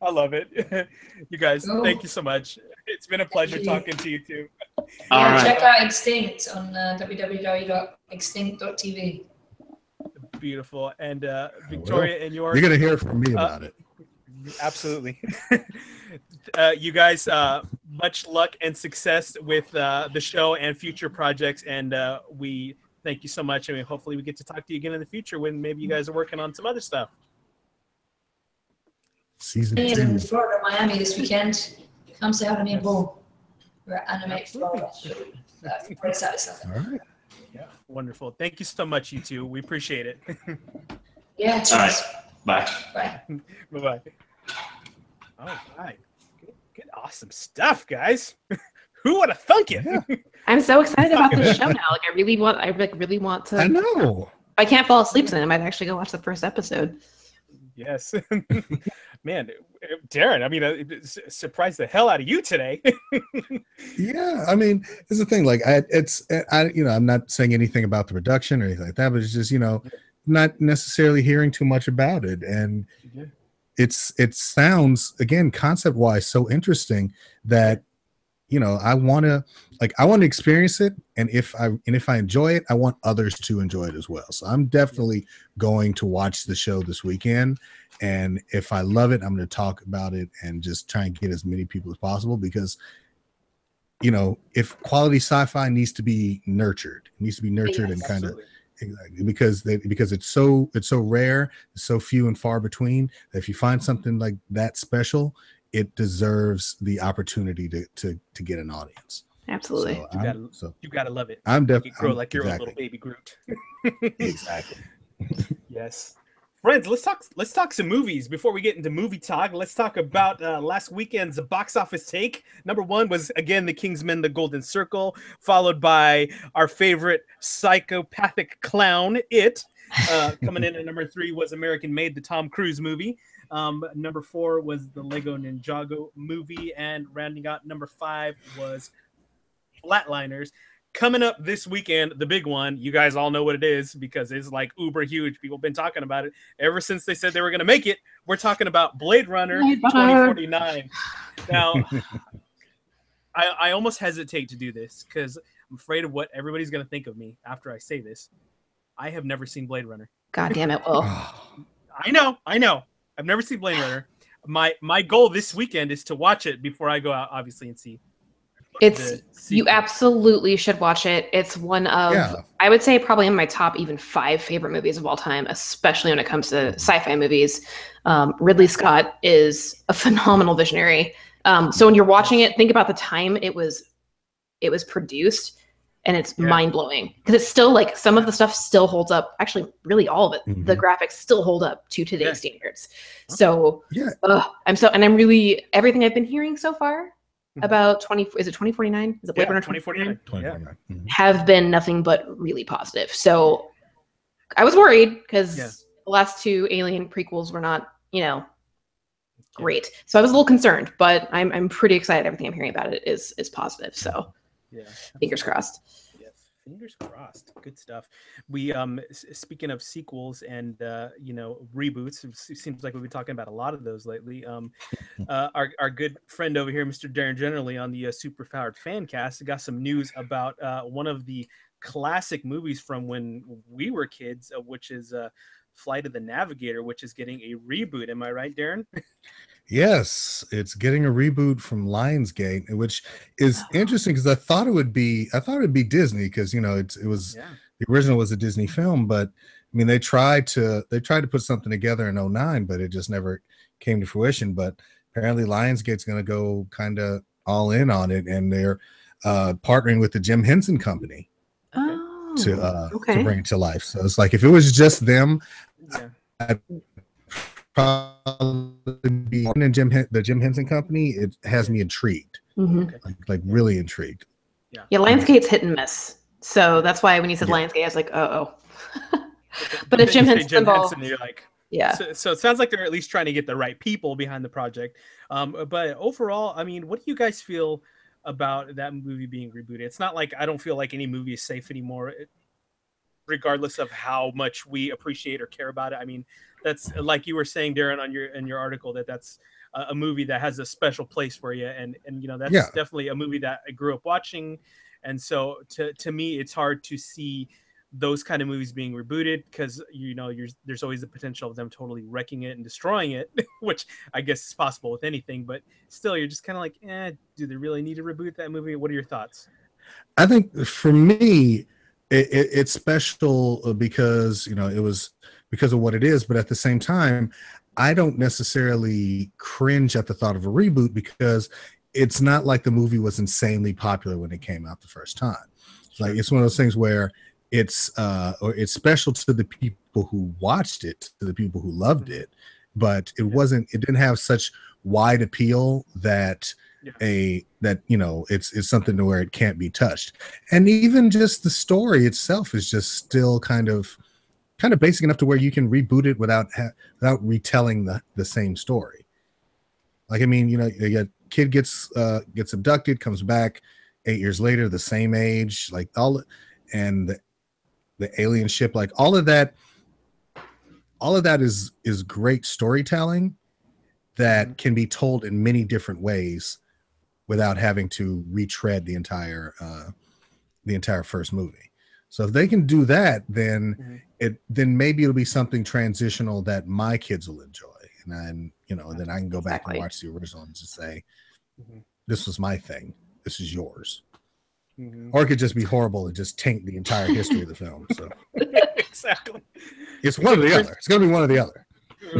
I love it. You guys, thank you so much. It's been a pleasure talking to you too. Check out Extinct on www.extinct.tv. Beautiful. And Victoria and Yorke. You're going to hear from me about it. Absolutely. You guys, much luck and success with the show and future projects. And we thank you so much. I mean, hopefully we get to talk to you again in the future when maybe you guys are working on some other stuff. Season 2. In Florida, Miami this weekend. Come say hi to me and Boom. We're at Animate Florida. Pretty satisfying. All right. Yeah, wonderful. Thank you so much, you two. We appreciate it. Yeah, cheers. All right. Bye. Bye. Bye-bye. All right. Good, awesome stuff, guys. Who would have thunk it? Yeah. I'm so excited about this show now. Like I really want to. I know. If I can't fall asleep tonight, I might actually go watch the first episode. Yes. Man, Darren, I mean, surprised the hell out of you today. Yeah, I mean, it's the thing. Like, I'm not saying anything about the production or anything like that, but it's just, not necessarily hearing too much about it, and it sounds, again, concept-wise, so interesting that I want to experience it, and if I enjoy it, I want others to enjoy it as well. So I'm definitely going to watch the show this weekend, and if I love it, I'm going to talk about it and just try and get as many people as possible, because if quality sci-fi needs to be nurtured, and kind of because it's so rare, it's so few and far between, that if you find something like that special, it deserves the opportunity to get an audience. Absolutely. You gotta love it. I'm definitely grow I'm, like your own exactly. little baby Groot. Exactly. Yes. Friends, let's talk some movies before we get into movie talk. Let's talk about last weekend's box office take. Number one was again The Kingsman: The Golden Circle, followed by our favorite psychopathic clown, It. Coming in at number 3 was American Made, the Tom Cruise movie. Number 4 was the Lego Ninjago movie, and rounding out number 5 was Flatliners. Coming up this weekend, the big one, you guys all know what it is because it's like uber huge. People have been talking about it ever since they said they were going to make it. We're talking about Blade Runner 2049. Now, I almost hesitate to do this because I'm afraid of what everybody's going to think of me after I say this. I have never seen Blade Runner. God damn it, Will. I know. I've never seen Blade Runner. My goal this weekend is to watch it before I go out, obviously, and see. You absolutely should watch it. It's one of, I would say, probably in my top even 5 favorite movies of all time, especially when it comes to sci-fi movies. Ridley Scott is a phenomenal visionary. So when you're watching it, think about the time it was produced, and it's mind-blowing because it's still like some of the stuff still holds up. Actually, really all of it. Mm-hmm. The graphics still hold up to today's standards. So I'm really, everything I've been hearing so far about 2049? Is it Blade Runner 2049? 2049. Mm-hmm. Have been nothing but really positive. So I was worried because the last 2 Alien prequels were not, great. So I was a little concerned, but I'm pretty excited. Everything I'm hearing about it is positive. So fingers crossed. Yes, fingers crossed. Good stuff. We speaking of sequels and reboots, it seems like we've been talking about a lot of those lately. Our good friend over here, Mr. Darren Generally, on the Super Powered Fancast, got some news about one of the classic movies from when we were kids, which is Flight of the Navigator, which is getting a reboot. Am I right, Darren? Yes, it's getting a reboot from Lionsgate, which is interesting because I thought it would be Disney because it was the original was a Disney film, but I mean they tried to put something together in 2009, but it just never came to fruition. But apparently Lionsgate's going to go kind of all in on it, and they're partnering with the Jim Henson Company to bring it to life. So it's like if it was just them, I'd probably be in the Jim Henson Company. It has me intrigued, like really intrigued. Yeah, Lionsgate's hit and miss, so that's why when you said Lionsgate, I was like, oh. But if Jim Henson, you're like, So it sounds like they're at least trying to get the right people behind the project. But overall, I mean, what do you guys feel about that movie being rebooted? It's not like I don't feel like any movie is safe anymore, regardless of how much we appreciate or care about it. I mean, that's like you were saying, Darren, in your article, that's a movie that has a special place for you, and that's definitely a movie that I grew up watching, and so to me, it's hard to see those kind of movies being rebooted because there's always the potential of them totally wrecking it and destroying it, which I guess is possible with anything, but still, you're just kind of like, do they really need to reboot that movie? What are your thoughts? I think for me, it's special because it was because of what it is, but at the same time, I don't necessarily cringe at the thought of a reboot because it's not like the movie was insanely popular when it came out the first time. Like it's one of those things where it's special to the people who watched it, to the people who loved it, but it didn't have such wide appeal that it's something to where it can't be touched. And even just the story itself is just still kind of basic enough to where you can reboot it without retelling the same story. Like, I mean, a kid gets abducted, comes back 8 years later, the same age, like and the alien ship, like all of that is great storytelling that can be told in many different ways without having to retread the entire first movie. So if they can do that, then maybe it'll be something transitional that my kids will enjoy, and then I can go back and watch the original and just say, this was my thing, this is yours. Or it could just be horrible and just taint the entire history of the film. So exactly, it's one or the other. It's going to be one or the other.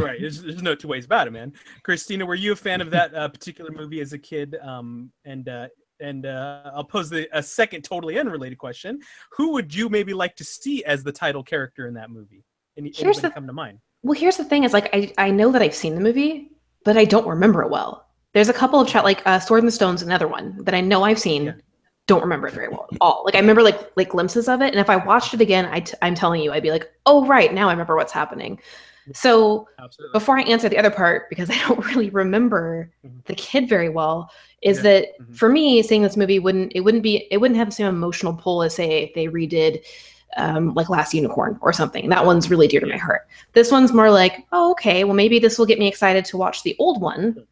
Right. There's no two ways about it, man. Christina, were you a fan of that particular movie as a kid? And I'll pose a second totally unrelated question. Who would you maybe like to see as the title character in that movie? Anybody come to mind? Well, here's the thing: is like I know that I've seen the movie, but I don't remember it well. There's a couple of Sword in the Stone's another one that I know I've seen. Yeah. Don't remember it very well at all. Like I remember like glimpses of it, and if I watched it again, I'm telling you, I'd be like, oh right, now I remember what's happening. So absolutely. Before I answer the other part, because I don't really remember the kid very well, is that for me, seeing this movie wouldn't have the same emotional pull as say if they redid like Last Unicorn or something. That one's really dear to my heart. This one's more like, oh, okay, well maybe this will get me excited to watch the old one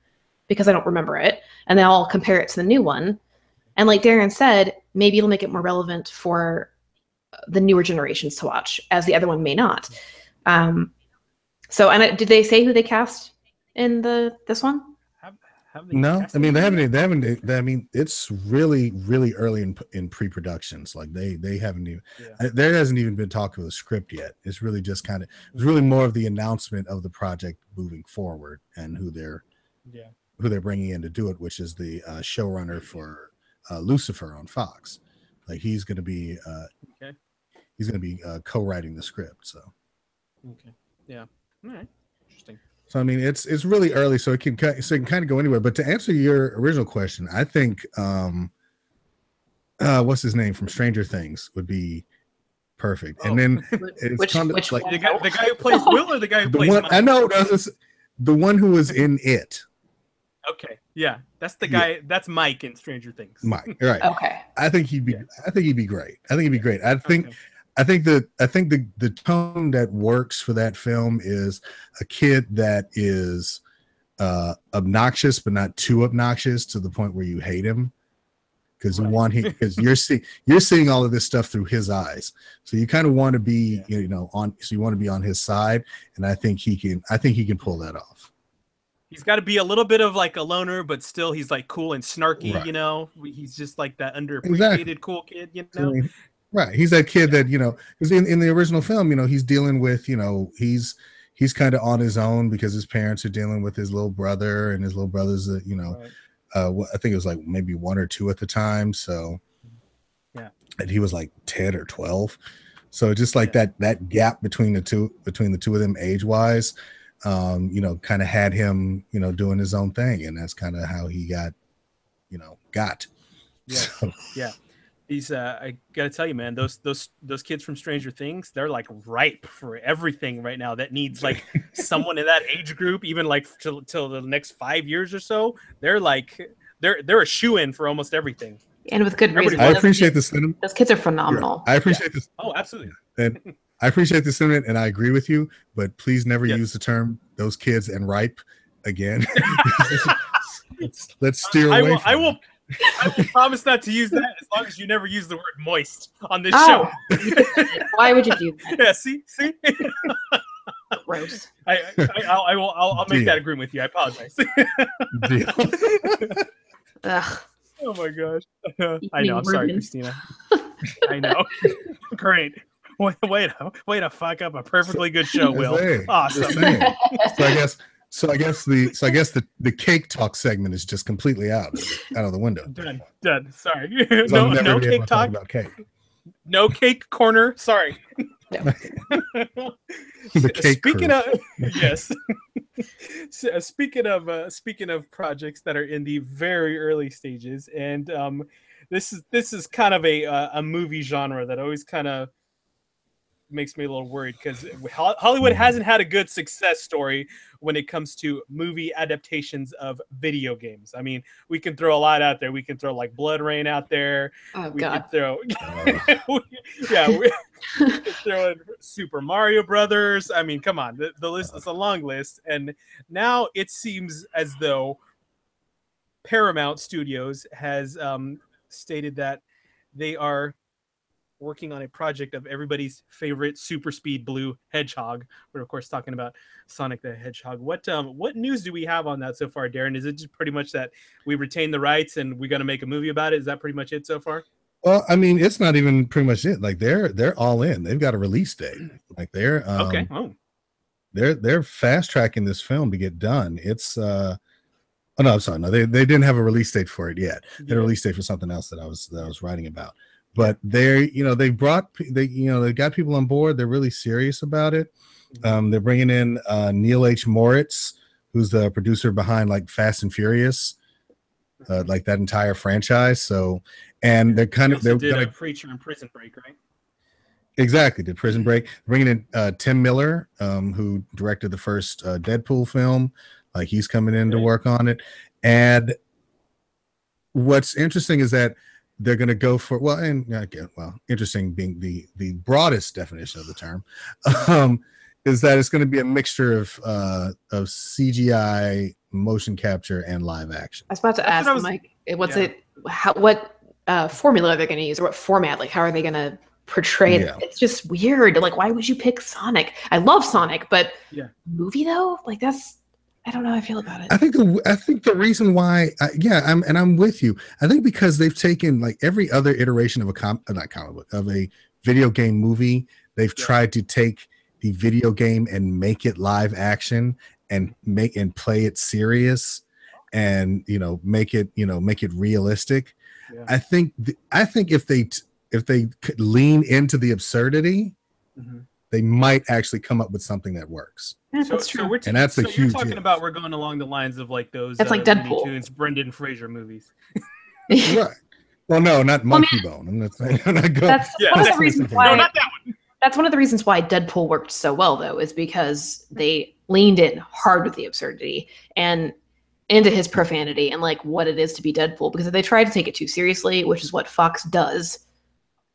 because I don't remember it, and then I'll compare it to the new one. And like Darren said, maybe it'll make it more relevant for the newer generations to watch, as the other one may not. So, and did they say who they cast in this one? No, I mean they haven't. I mean, it's really early in pre-productions. Like they haven't even. Yeah. There hasn't even been talk of a script yet. It's really just it's really more of the announcement of the project moving forward and who they're bringing in to do it, which is the showrunner for Lucifer on Fox. Like he's going to be co-writing the script. So. Okay. Yeah. All right. Interesting. So I mean, it's really early, so it can kind of go anywhere. But to answer your original question, I think what's his name from Stranger Things would be perfect. And then which like the guy who plays Will or the guy who plays Mike? I know the one who was in It. Okay, yeah, that's the guy. That's Mike in Stranger Things. Mike, right? Okay. I think he'd be great. I think he'd be great. I think the tone that works for that film is a kid that is obnoxious, but not too obnoxious to the point where you hate him, because you're seeing all of this stuff through his eyes. So you kind of want to be on his side, and I think he can pull that off. He's got to be a little bit of like a loner, but still he's like cool and snarky. Right. He's just like that underappreciated cool kid. Right. He's that kid that, because in the original film, he's dealing with, he's kind of on his own because his parents are dealing with his little brother, and his little brother's, right. I think it was like maybe 1 or 2 at the time. So, yeah. And he was like 10 or 12. So just like that gap between the two of them age wise, kind of had him, doing his own thing. And that's kind of how he got. Yeah. So. Yeah. These I gotta tell you, man, those kids from Stranger Things, they're like ripe for everything right now that needs like someone in that age group, even like till the next 5 years or so. They're like they're a shoo-in for almost everything. And with good reason. I appreciate the sentiment. Those kids are phenomenal. Yeah, I appreciate this. Oh, absolutely. And I appreciate the sentiment, and I agree with you, but please never use the term "those kids" and "ripe" again. let's steer away. I will promise not to use that as long as you never use the word "moist" on this show. Why would you do that? Yeah, see. Gross. I'll make that agreement with you. I apologize. Deal. Ugh. Oh my gosh. I know. I'm sorry, Christina. I know. Great. Way to fuck up a perfectly good show, Will. Awesome. So I guess the cake talk segment is just completely out of the window. Done. Sorry. No cake talk. About cake. No cake corner. Sorry. No. The cake speaking crew. of yes. Speaking of projects that are in the very early stages, and this is kind of a movie genre that always kind of makes me a little worried, because Hollywood hasn't had a good success story when it comes to movie adaptations of video games. I mean, we can throw a lot out there. We can throw like Blood Rain out there. Oh, we God. we can throw in Super Mario Brothers. I mean, come on, the list is a long list, and now it seems as though Paramount Studios has stated that they are working on a project of everybody's favorite super speed blue hedgehog. We're of course talking about Sonic the Hedgehog. What news do we have on that so far, Darren? Is it just pretty much that we retain the rights and we're going to make a movie about it? Is that pretty much it so far? Well, I mean, it's not even pretty much it. Like they're all in. They've got a release date. Like they're okay. Oh. they're fast tracking this film to get done. It's oh no, I'm sorry, no, they didn't have a release date for it yet. They had a release date for something else that I was writing about. But they've got people on board. They're really serious about it. They're bringing in Neil H. Moritz, who's the producer behind like Fast and Furious, like that entire franchise. So, and they're a Preacher and Prison Break, right? Exactly, did Prison Break. Bringing in Tim Miller, who directed the first Deadpool film. Like he's coming in to work on it. And what's interesting is that they're going to go for interesting being the broadest definition of the term, is that it's going to be a mixture of CGI, motion capture, and live action. I was about to ask, Mike, what formula they're going to use, or what format? Like, how are they going to portray it? It's just weird. Like, why would you pick Sonic? I love Sonic, but movie though, like I don't know how I feel about it. I think the reason why, I'm with you. I think because they've taken like every other iteration of a video game movie, they've tried to take the video game and make it live action and play it serious, and make it realistic. Yeah. I think if they could lean into the absurdity, they might actually come up with something that works. Yeah, that's true. You're talking about we're going along the lines of like those. That's like Deadpool. Tunes, Brendan Fraser movies. Right. Well, no, not Monkey Bone. I'm not saying. That's one of the reasons why. No, not that one. That's one of the reasons why Deadpool worked so well, though, is because they leaned in hard with the absurdity and into his profanity and like what it is to be Deadpool. Because if they tried to take it too seriously, which is what Fox does,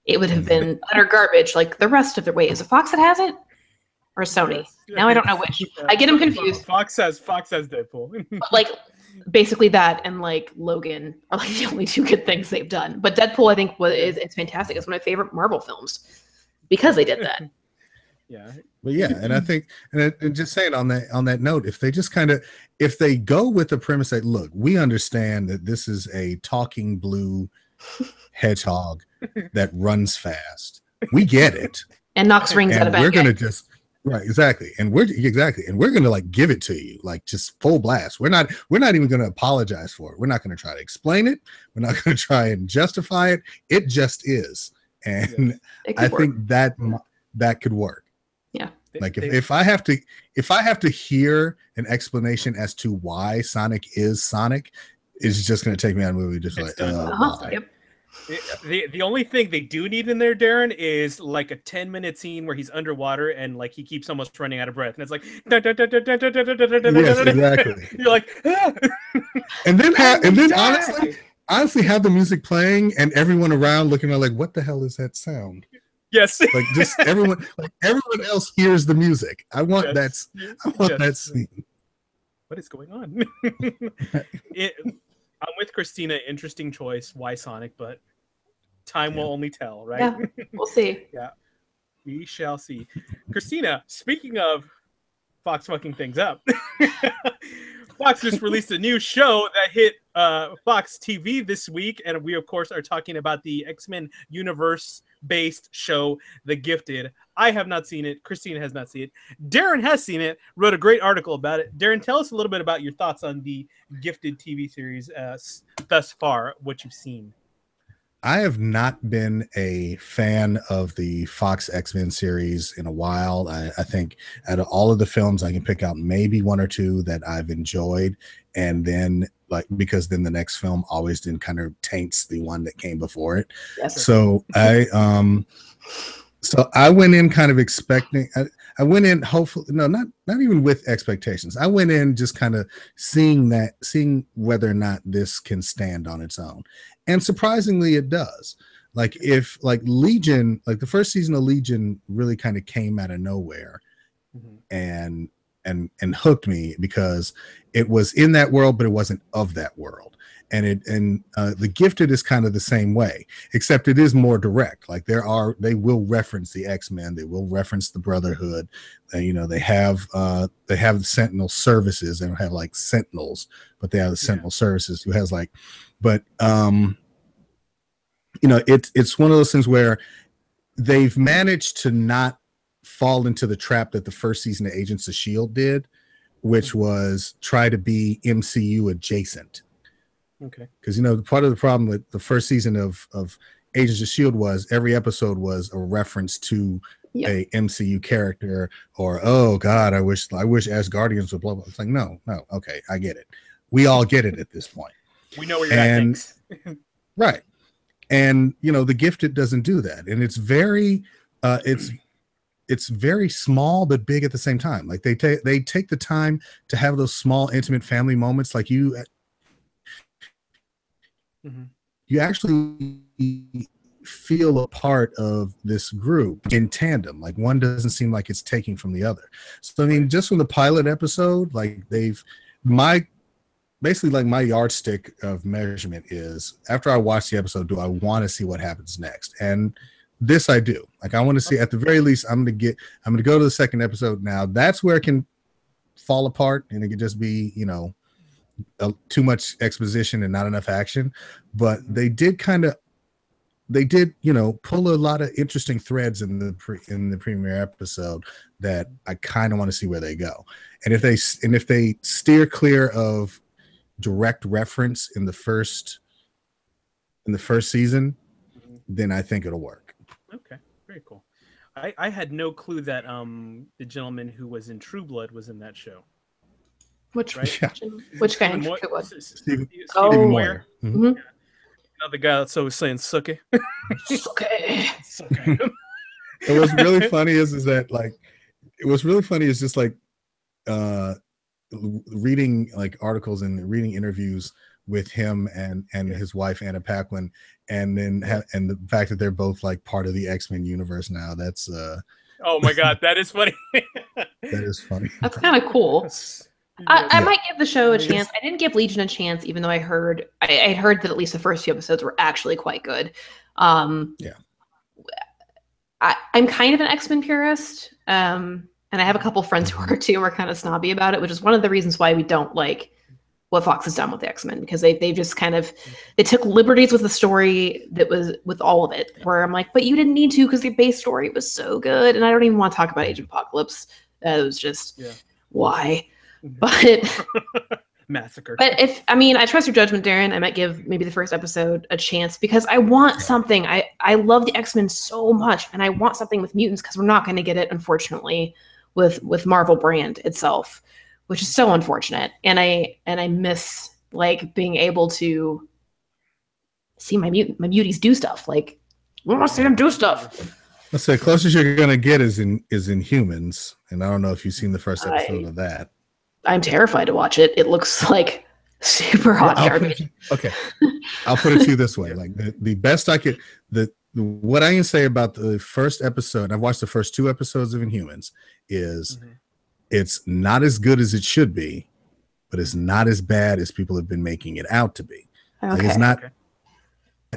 it would have been utter garbage. Like the rest of the way, is it Fox that has it, or Sony? Now I don't know which. I get them confused. Fox has Deadpool. But like basically that and like Logan are like the only two good things they've done. But Deadpool, I think, it's fantastic. It's one of my favorite Marvel films because they did that. Yeah. But yeah, and I think, and just saying on that note, if they go with the premise that, look, we understand that this is a talking blue hedgehog that runs fast. We get it. And knocks rings out of we're gonna just exactly. And we're gonna like give it to you, like just full blast. We're not even gonna apologize for it. We're not gonna try to explain it. We're not gonna try and justify it. It just is. And I think that could work. Yeah. Like if I have to hear an explanation as to why Sonic is Sonic, it's just going to take me out of the movie. Just like, yep. The only thing they do need in there, Darren, is like a 10-minute scene where he's underwater and like he keeps almost running out of breath, and it's like, yes, exactly. You're like, and then honestly, have the music playing and everyone around looking at like, what the hell is that sound? Yes. Like just everyone else hears the music. I want that scene. What is going on? I'm with Christina. Interesting choice. Why Sonic? But time will only tell, right? Yeah, we'll see. Yeah, we shall see. Christina, speaking of Fox fucking things up, Fox just released a new show that hit Fox TV this week, and we, of course, are talking about the X-Men universe-based show, The Gifted. I have not seen it. Christina has not seen it. Darren has seen it, wrote a great article about it. Darren, tell us a little bit about your thoughts on the Gifted TV series thus far, what you've seen. I have not been a fan of the Fox X-Men series in a while. I think out of all of the films, I can pick out maybe one or two that I've enjoyed. And then because then the next film always then kind of taints the one that came before it. Yes. So I went in kind of expecting, I went in hopefully, no, not even with expectations. I went in just kind of seeing whether or not this can stand on its own. And surprisingly, it does. Like if Legion, like the first season of Legion really kind of came out of nowhere and hooked me because it was in that world, but it wasn't of that world. And The Gifted is kind of the same way, except it is more direct. Like they will reference the X-Men, they will reference the Brotherhood. They have Sentinel services. They don't have like Sentinels, but they have the Sentinel services who has like, but it's one of those things where they've managed to not fall into the trap that the first season of Agents of S.H.I.E.L.D. did, which was try to be MCU adjacent. Okay. Because, part of the problem with the first season of Agents of S.H.I.E.L.D. was every episode was a reference to a MCU character, or, oh God, I wish Asgardians would blah, blah. It's like, no, okay, I get it. We all get it at this point. We know where you're at, thanks. Right. And, The Gifted doesn't do that. And it's very, it's very small but big at the same time. Like they take the time to have those small, intimate family moments. Like you actually feel a part of this group in tandem. Like one doesn't seem like it's taking from the other. So I mean, just from the pilot episode, like basically like my yardstick of measurement is after I watch the episode, do I want to see what happens next? And this I do. Like I want to see, at the very least, I'm going to go to the second episode now. That's where it can fall apart and it could just be, too much exposition and not enough action. But they did pull a lot of interesting threads in the premiere episode that I kind of want to see where they go. And if they steer clear of direct reference in the first season, then I think it'll work. Okay, very cool. I had no clue that the gentleman who was in True Blood was in that show. Which right? Which guy? Stephen Moyer. Mm-hmm. The guy that's always saying "sucky." Sucky. And what's really funny is just like reading like articles and reading interviews with him and his wife Anna Paquin, and then and the fact that they're both like part of the X-Men universe now. That's oh my god, that is funny. That is funny. That's kind of cool. I might give the show a chance. I didn't give Legion a chance, even though I heard that at least the first few episodes were actually quite good. I'm kind of an X-Men purist, and I have a couple friends who are too. We're kind of snobby about it, which is one of the reasons why we don't like what Fox has done with the X-Men, because they just kind of they took liberties with the story that was with all of it. Where I'm like, but you didn't need to, because the base story was so good, and I don't even want to talk about Age of Apocalypse. It was just why. But massacre. But I trust your judgment, Darren. I might give maybe the first episode a chance because I want something. I love the X-Men so much, and I want something with mutants because we're not going to get it, unfortunately, with Marvel brand itself, which is so unfortunate. And I miss like being able to see my muties do stuff. Like I want to see them do stuff. Let's say closest you're gonna get is in Humans, and I don't know if you've seen the first episode of that. I'm terrified to watch it. It looks like super hot garbage. Okay, I'll put it to you this way: like the best I could, what I can say about the first episode, and I've watched the first 2 episodes of Inhumans, is it's not as good as it should be, but it's not as bad as people have been making it out to be. Okay. Like it's not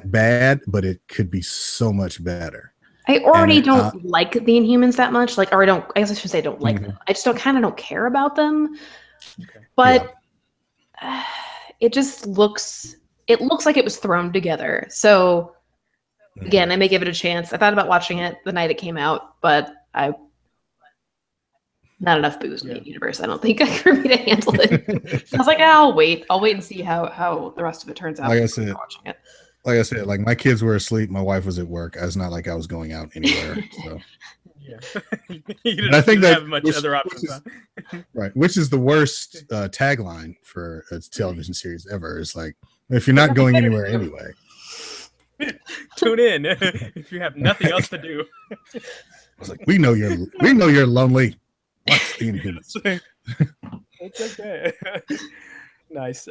bad, but it could be so much better. I already don't like the Inhumans that much. Like, or I guess I should say I don't like them. I just kind of don't care about them. Okay. But it just looks like it was thrown together. So again, I may give it a chance. I thought about watching it the night it came out, but not enough booze in the universe. I don't think for me to handle it. So I was like, I'll wait and see how the rest of it turns out. Like I said, like my kids were asleep, my wife was at work. It's not like I was going out anywhere. So you didn't have much other options. Right, which is the worst tagline for a television series ever. Is like, if you're not going anywhere anyway, tune in if you have nothing else to do. I was like, we know you're lonely. Watch the Inhumans. It's okay. Nice.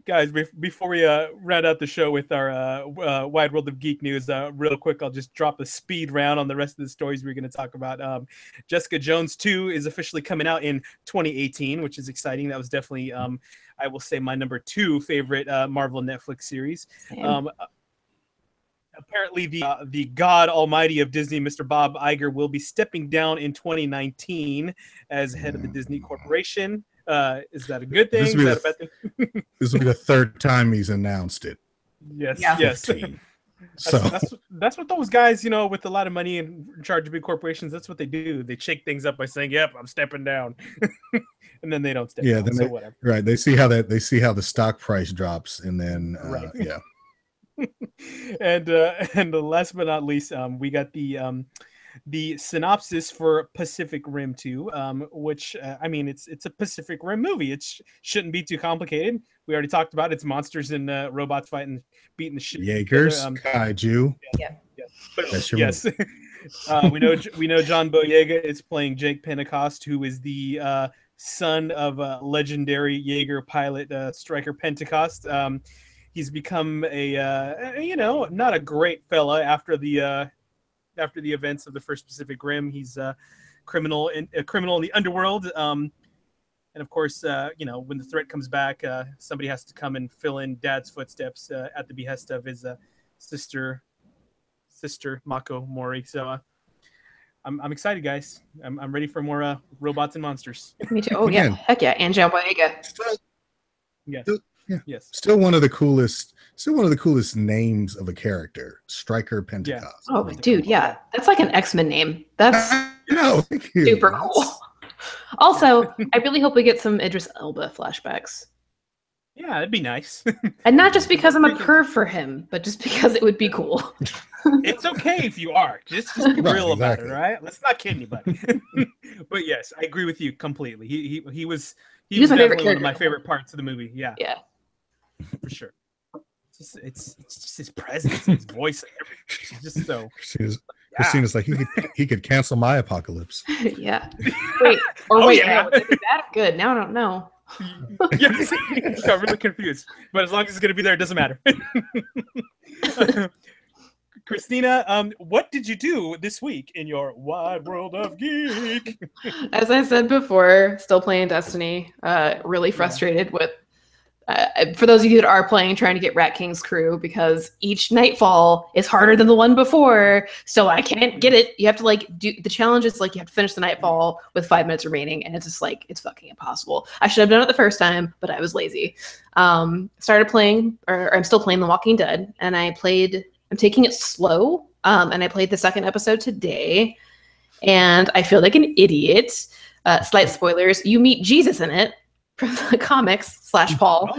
Guys, before we round out the show with our Wide World of Geek News, real quick, I'll just drop a speed round on the rest of the stories we're going to talk about. Jessica Jones 2 is officially coming out in 2018, which is exciting. That was definitely, I will say, my number 2 favorite Marvel Netflix series. Apparently, the God Almighty of Disney, Mr. Bob Iger, will be stepping down in 2019 as head of the Disney Corporation. Is that a good thing? Is that a bad thing? This will be the 3rd time he's announced it. Yes. Yeah. Yes. So That's what those guys, with a lot of money and in charge of big corporations, that's what they do. They shake things up by saying, "Yep, I'm stepping down," and then they don't step down. then So whatever. right. They see how the stock price drops, and then Right. yeah. And last but not least, we got the synopsis for Pacific Rim 2, which it's a Pacific Rim movie. It shouldn't be too complicated. We already talked about it. It's monsters and robots fighting, beating the shit. Jaegers, kaiju. Yeah. Yes. We know John Boyega is playing Jake Pentecost, who is the son of legendary Jaeger pilot Striker Pentecost. He's become a not a great fella after the events of the first Pacific Rim. He's a criminal in the underworld. And of course, when the threat comes back, somebody has to come and fill in Dad's footsteps at the behest of his sister Mako Mori. So I'm excited, guys. I'm ready for more robots and monsters. Me too. Oh yeah, heck yeah, and John Boyega. Yes. Yeah. Yes. Still one of the coolest names of a character, Striker Pentecost. Yeah. Oh, dude, yeah, that's like an X-Men name. That's super cool. Also, I really hope we get some Idris Elba flashbacks. Yeah, that'd be nice. And not just because I'm a perv for him, but just because it would be cool. It's okay if you are. Just be real about it, right? Let's not kid anybody. But yes, I agree with you completely. He was definitely one of my favorite parts of the movie. Yeah. Yeah. For sure. It's just his presence, his voice, everything. It's just so. Christina's like he could cancel my apocalypse. Yeah. Wait. Wait. Yeah. No, is that good? Now I don't know. Yes. I'm really confused. But as long as it's going to be there, it doesn't matter. Christina, what did you do this week in your wide world of geek? As I said before, still playing Destiny. Really frustrated with. For those of you that are playing, trying to get Rat King's crew, because each nightfall is harder than the one before, so I can't get it. You have to do the challenge is you have to finish the nightfall with 5 minutes remaining, and it's just it's fucking impossible. I should have done it the first time, but I was lazy. Started playing, or I'm still playing The Walking Dead, and I'm taking it slow, and I played the second episode today, and I feel like an idiot. Slight spoilers: you meet Jesus in it. From the comics / Paul,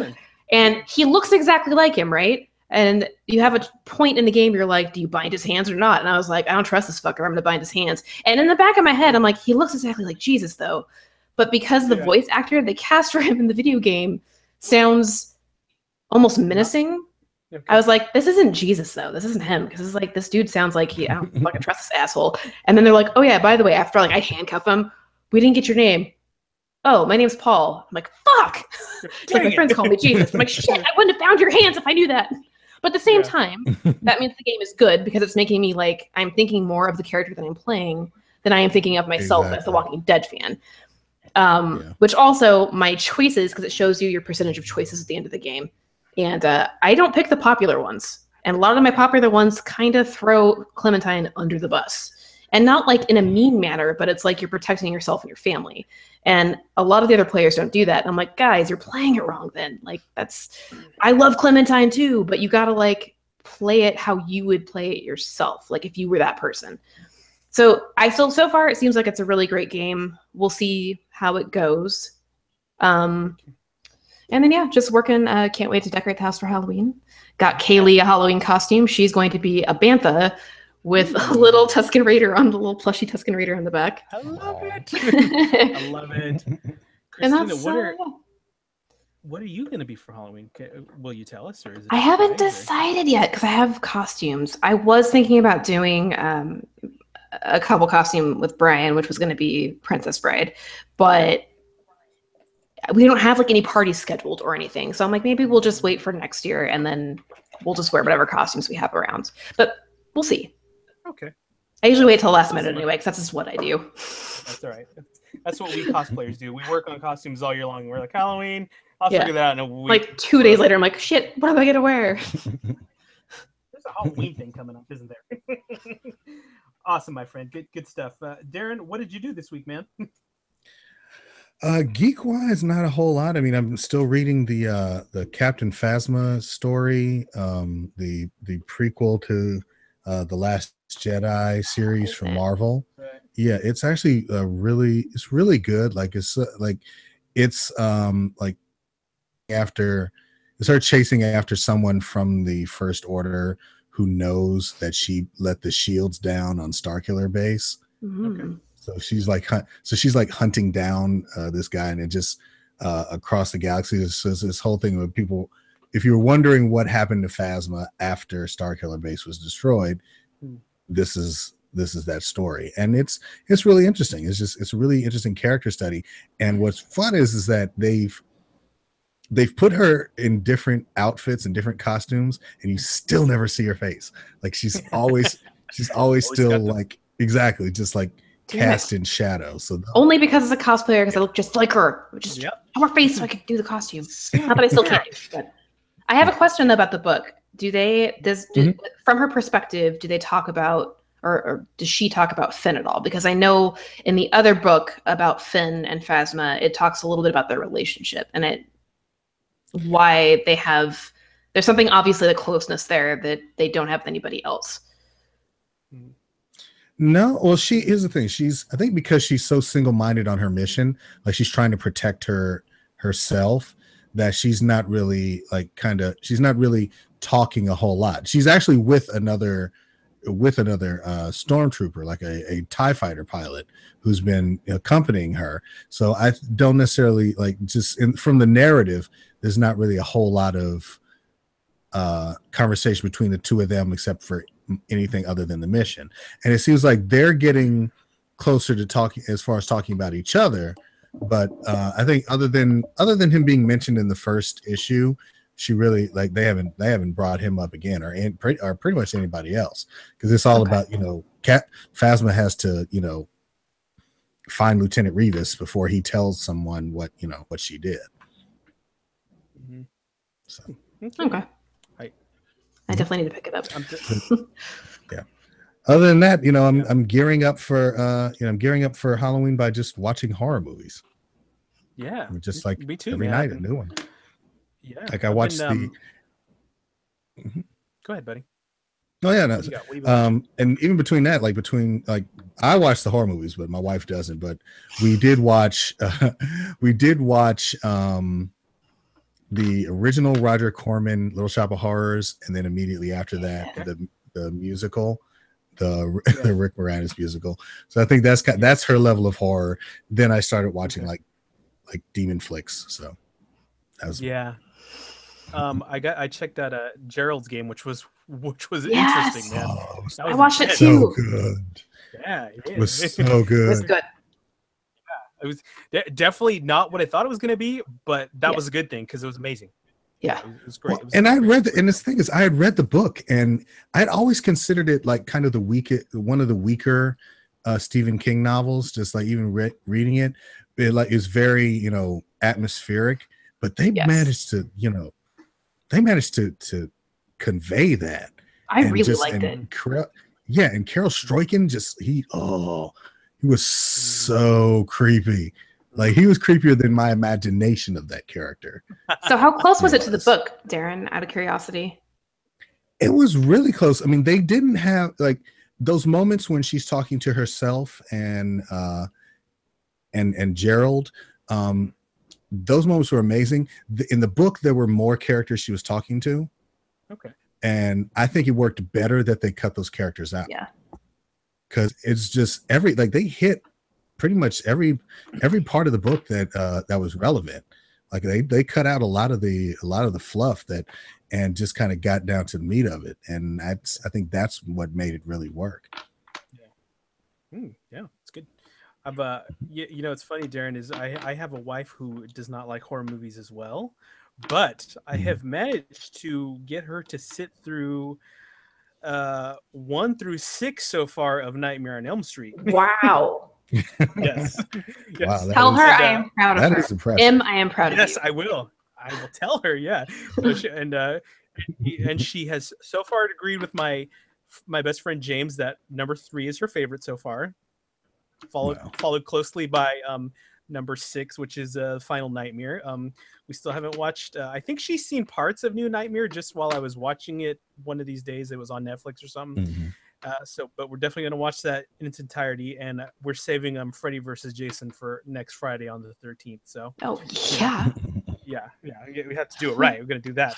and he looks exactly like him, right? And you have a point in the game, you're like, do you bind his hands or not? And I was like, I don't trust this fucker, I'm gonna bind his hands. And in the back of my head, I'm like, he looks exactly like Jesus though. But because the voice actor they cast for him in the video game sounds almost menacing, I was like, this isn't Jesus though. This isn't him. Because it's this dude sounds like I don't fucking trust this asshole. And then they're like, oh yeah, by the way, after I handcuff him, we didn't get your name. Oh, my name's Paul. I'm like, fuck. My friends call me Jesus. I'm like, shit, I wouldn't have found your hands if I knew that. But at the same time, that means the game is good because it's making me I'm thinking more of the character that I'm playing than I am thinking of myself as the Walking Dead fan. Which also, my choices, because it shows you your percentage of choices at the end of the game. And I don't pick the popular ones. And a lot of my popular ones kind of throw Clementine under the bus. And not in a mean manner, but it's you're protecting yourself and your family. And a lot of the other players don't do that. And I'm like, guys, you're playing it wrong then. I love Clementine too, but you gotta play it how you would play it yourself, if you were that person. So so far it seems like it's a really great game. We'll see how it goes. And then just working, can't wait to decorate the house for Halloween. Got Kaylee a Halloween costume. She's going to be a bantha with a little Tusken Raider on the little plushy Tusken Raider on the back. I love it. I love it. Christina, what are you going to be for Halloween? Will you tell us, or is it? I haven't decided yet because I have costumes. I was thinking about doing a couple costume with Brian, which was going to be Princess Bride, but we don't have any parties scheduled or anything. So I'm like, maybe we'll just wait for next year and then we'll just wear whatever costumes we have around. But we'll see. Okay. I usually wait till last minute anyway, because that's just what I do. That's all right. That's what we cosplayers do. We work on costumes all year long. We're like, Halloween, I'll figure that out in a week. 2 days later, I'm like, shit, what am I going to wear? There's a Halloween thing coming up, isn't there? Awesome, my friend. Good stuff. Darren, what did you do this week, man? Geek wise, not a whole lot. I mean, I'm still reading the Captain Phasma story, the prequel to the Last Jedi series from Marvel. Right. Yeah, it's actually it's really good. Like it's like after it started chasing after someone from the First Order who knows that she let the shields down on Starkiller Base. Okay. So she's like hunting down this guy, and it just across the galaxy. This whole thing with people. If you're wondering what happened to Phasma after Starkiller Base was destroyed, this is that story, and it's really interesting. It's a really interesting character study. And what's fun is that they've put her in different outfits and different costumes, and you still never see her face. Like she's always still like exactly just like cast in shadow. So only because as a cosplayer, because I look just like her. Just show her face so I could do the costume. Not that I still can't do it, but I have a question though about the book. From her perspective, do they talk about or does she talk about Finn at all? Because I know in the other book about Finn and Phasma, it talks a little bit about their relationship and why they have. There's something obviously the closeness there that they don't have with anybody else. No, well, here's the thing. I think because she's so single-minded on her mission, like she's trying to protect herself, that she's not really she's not really talking a whole lot. She's actually with another stormtrooper, like a TIE fighter pilot who's been accompanying her. So I don't necessarily from the narrative, there's not really a whole lot of conversation between the two of them, except for anything other than the mission. And it seems like they're getting closer to talking as far as talking about each other. But I think other than him being mentioned in the first issue, she really they haven't brought him up again or pretty much anybody else, because it's all about Phasma has to find Lieutenant Revis before he tells someone what she did. So Okay. I definitely need to pick it up. Yeah. Other than that, I'm gearing up for Halloween by just watching horror movies. Yeah. Just like me too, every night a new one. Yeah. Like I watched Go ahead, buddy. Oh yeah, no. And even between that, I watch the horror movies, but my wife doesn't. But we did watch the original Roger Corman Little Shop of Horrors, and then immediately after that, the musical, the Rick Moranis musical. So I think that's her level of horror. Then I started watching like demon flicks. So that was I checked out Gerald's Game, which was interesting, man. Oh, I watched it too. So good. Yeah, it was so good. It was good. It was definitely not what I thought it was going to be, but that was a good thing because it was amazing. Yeah, it was great. Well, and I read and this thing is, I had read the book, and I'd always considered it like kind of one of the weaker Stephen King novels. Just like even reading it is very atmospheric, but they managed to convey that. I really liked it. And Carol Stroiken he was so creepy. Like he was creepier than my imagination of that character. So how close was it to the book, Darren, out of curiosity? It was really close. I mean, they didn't have like those moments when she's talking to herself and Gerald. Those moments were amazing. In the book, there were more characters she was talking to. Okay. And I think it worked better that they cut those characters out. Yeah. Because it's just they hit pretty much every part of the book that was relevant. Like they cut out a lot of the fluff and just kind of got down to the meat of it. And I think that's what made it really work. Yeah. Yeah, it's good. It's funny, Darren, is I have a wife who does not like horror movies as well, but I have managed to get her to sit through 1 through 6 so far of Nightmare on Elm Street. Wow. Yes. Wow, tell her I am proud of her. That is impressive. I am proud of you. Yes, I will tell her. Yeah. And she has so far agreed with my best friend James that number 3 is her favorite so far. Followed closely by number 6, which is Final Nightmare. We still haven't watched. I think she's seen parts of New Nightmare just while I was watching it one of these days. It was on Netflix or something. But we're definitely going to watch that in its entirety, and we're saving Freddy versus Jason for next Friday on the 13th. So yeah, we have to do it right. We're going to do that.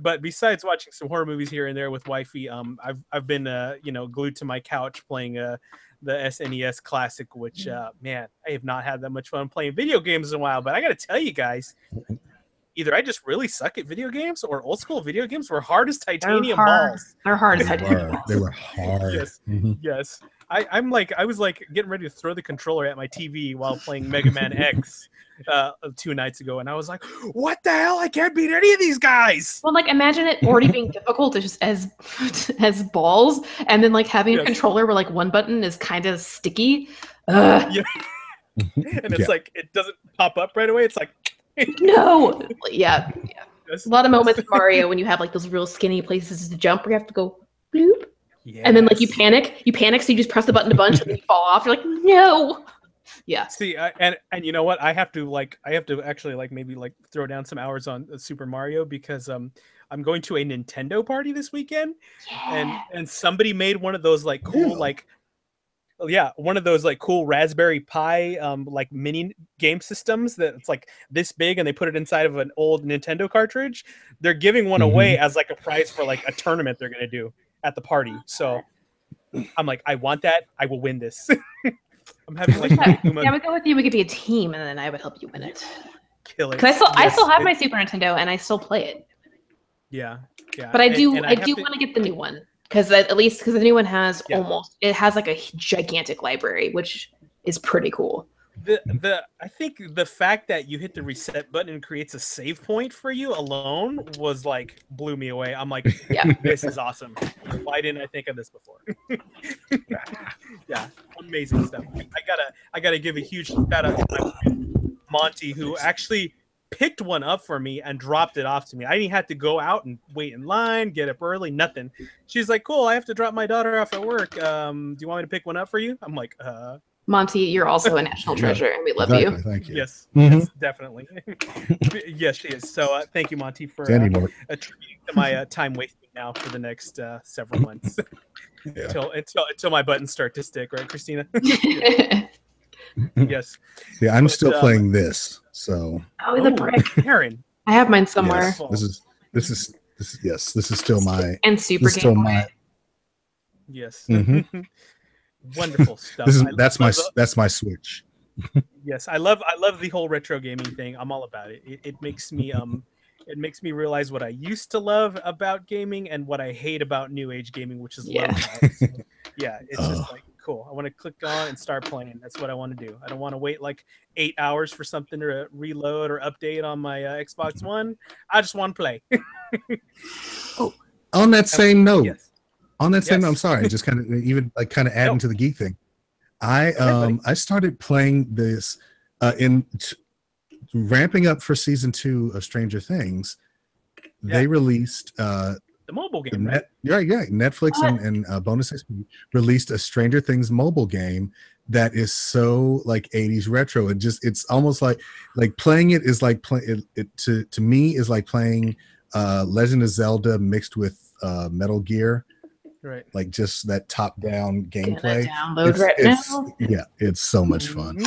But besides watching some horror movies here and there with wifey, I've been glued to my couch playing the SNES Classic, which man, I have not had that much fun playing video games in a while. But I got to tell you guys, either I just really suck at video games, or old school video games were hard as titanium balls. They're hard as titanium balls. They were hard. Yes, yes. I was like getting ready to throw the controller at my TV while playing Mega Man X 2 nights ago, and I was like, "What the hell? I can't beat any of these guys." Well, like imagine it already being difficult just as balls, and then like having a controller where like one button is kind of sticky. Yeah. And it's like it doesn't pop up right away. It's like no, yeah. There's a lot of moments in Mario when you have like those real skinny places to jump where you have to go bloop. Yes. And then like you panic, so you just press the button a bunch and then you fall off. You're like, no. Yeah. See, and you know what? I have to actually like maybe like throw down some hours on Super Mario, because I'm going to a Nintendo party this weekend, and somebody made one of those like cool one of those like cool Raspberry Pi like mini game systems that it's like this big, and they put it inside of an old Nintendo cartridge. They're giving one away as like a prize for like a tournament they're gonna do at the party. So I'm like, I want that. I will win this. I'm having like I would go with you. We could be a team, and then I would help you win it. Kill it. Because I still have my Super Nintendo, and I still play it. Yeah. But I do want to get the new one, because the new one has it has like a gigantic library, which is pretty cool. I think the fact that you hit the reset button and creates a save point for you alone was like blew me away. I'm like, this is awesome. Why didn't I think of this before? Yeah, amazing stuff. I gotta give a huge shout out to my friend Monty, who actually picked one up for me and dropped it off to me. I didn't have to go out and wait in line, get up early, nothing. She's like, cool, I have to drop my daughter off at work. Do you want me to pick one up for you? I'm like, Monty, you're also a national treasure, and we love you. Thank you. Yes, yes, definitely. Yes, she is. So thank you, Monty, for attributing to my time wasting now for the next several months until my buttons start to stick. Right, Christina? Yes. Yeah, I'm still playing this. So. Oh, the brick, Aaron. I have mine somewhere. Yes, this is still my and Super Game Boy. Yes. Wonderful stuff. That's my Switch. Yes, I love the whole retro gaming thing. I'm all about it. It makes me realize what I used to love about gaming and what I hate about new age gaming, which is love. It's just like cool. I want to click on and start playing. That's what I want to do. I don't want to wait like 8 hours for something to reload or update on my Xbox One. I just want to play. On that same note. Yes. On that same note, I'm sorry, just kind of adding to the geek thing. I started playing this ramping up for season 2 of Stranger Things. They released the mobile game, right? Netflix and Bonus XP released a Stranger Things mobile game that is so like 80s retro. It's almost like playing it is like to me is like playing Legend of Zelda mixed with Metal Gear. Right, like just that top-down gameplay. Download now. Yeah, it's so much fun.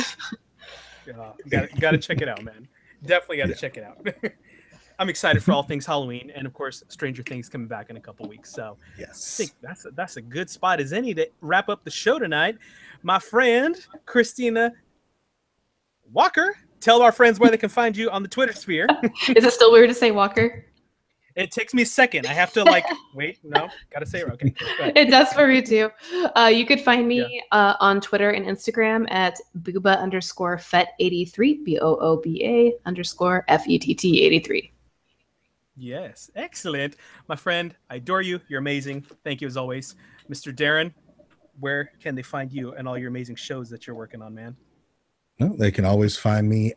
Got to check it out, man. Definitely got to check it out. I'm excited for all things Halloween, and of course, Stranger Things coming back in a couple weeks. So yes, I think that's a good spot as any to wrap up the show tonight. My friend Christina Walker, tell our friends where they can find you on the Twitter sphere. Is it still weird to say Walker? It takes me a second. I have to like wait. No, gotta say it. Okay. It does for me too. You could find me on Twitter and Instagram at booba_fet83, BOOBA_FETT83. Yes, excellent, my friend. I adore you. You're amazing. Thank you as always, Mr. Darren. Where can they find you and all your amazing shows that you're working on, man? Well, they can always find me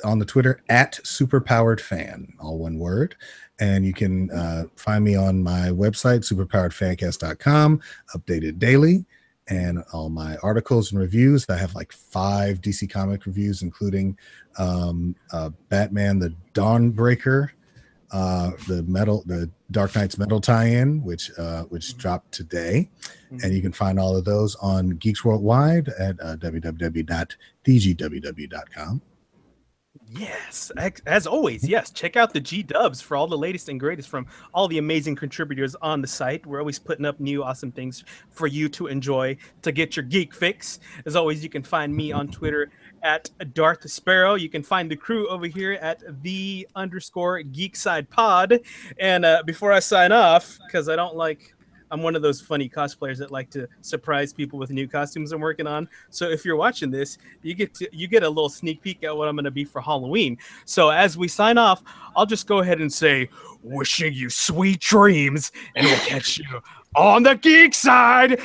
on the Twitter at superpoweredfan, all one word. And you can find me on my website, superpoweredfancast.com, updated daily. and all my articles and reviews. I have like 5 DC comic reviews, including Batman: The Dawnbreaker, the Dark Knight's Metal tie-in, which dropped today, and you can find all of those on Geeks Worldwide at www.dgww.com. Yes, as always, yes. Check out the G Dubs for all the latest and greatest from all the amazing contributors on the site. We're always putting up new awesome things for you to enjoy to get your geek fix. As always, you can find me on Twitter at Darth Sparrow. You can find the crew over here at _Geek Side Pod. And before I sign off, because I'm one of those funny cosplayers that like to surprise people with new costumes I'm working on. So if you're watching this, you get a little sneak peek at what I'm going to be for Halloween. So as we sign off, I'll just go ahead and say, wishing you sweet dreams, and we'll catch you on the geek side.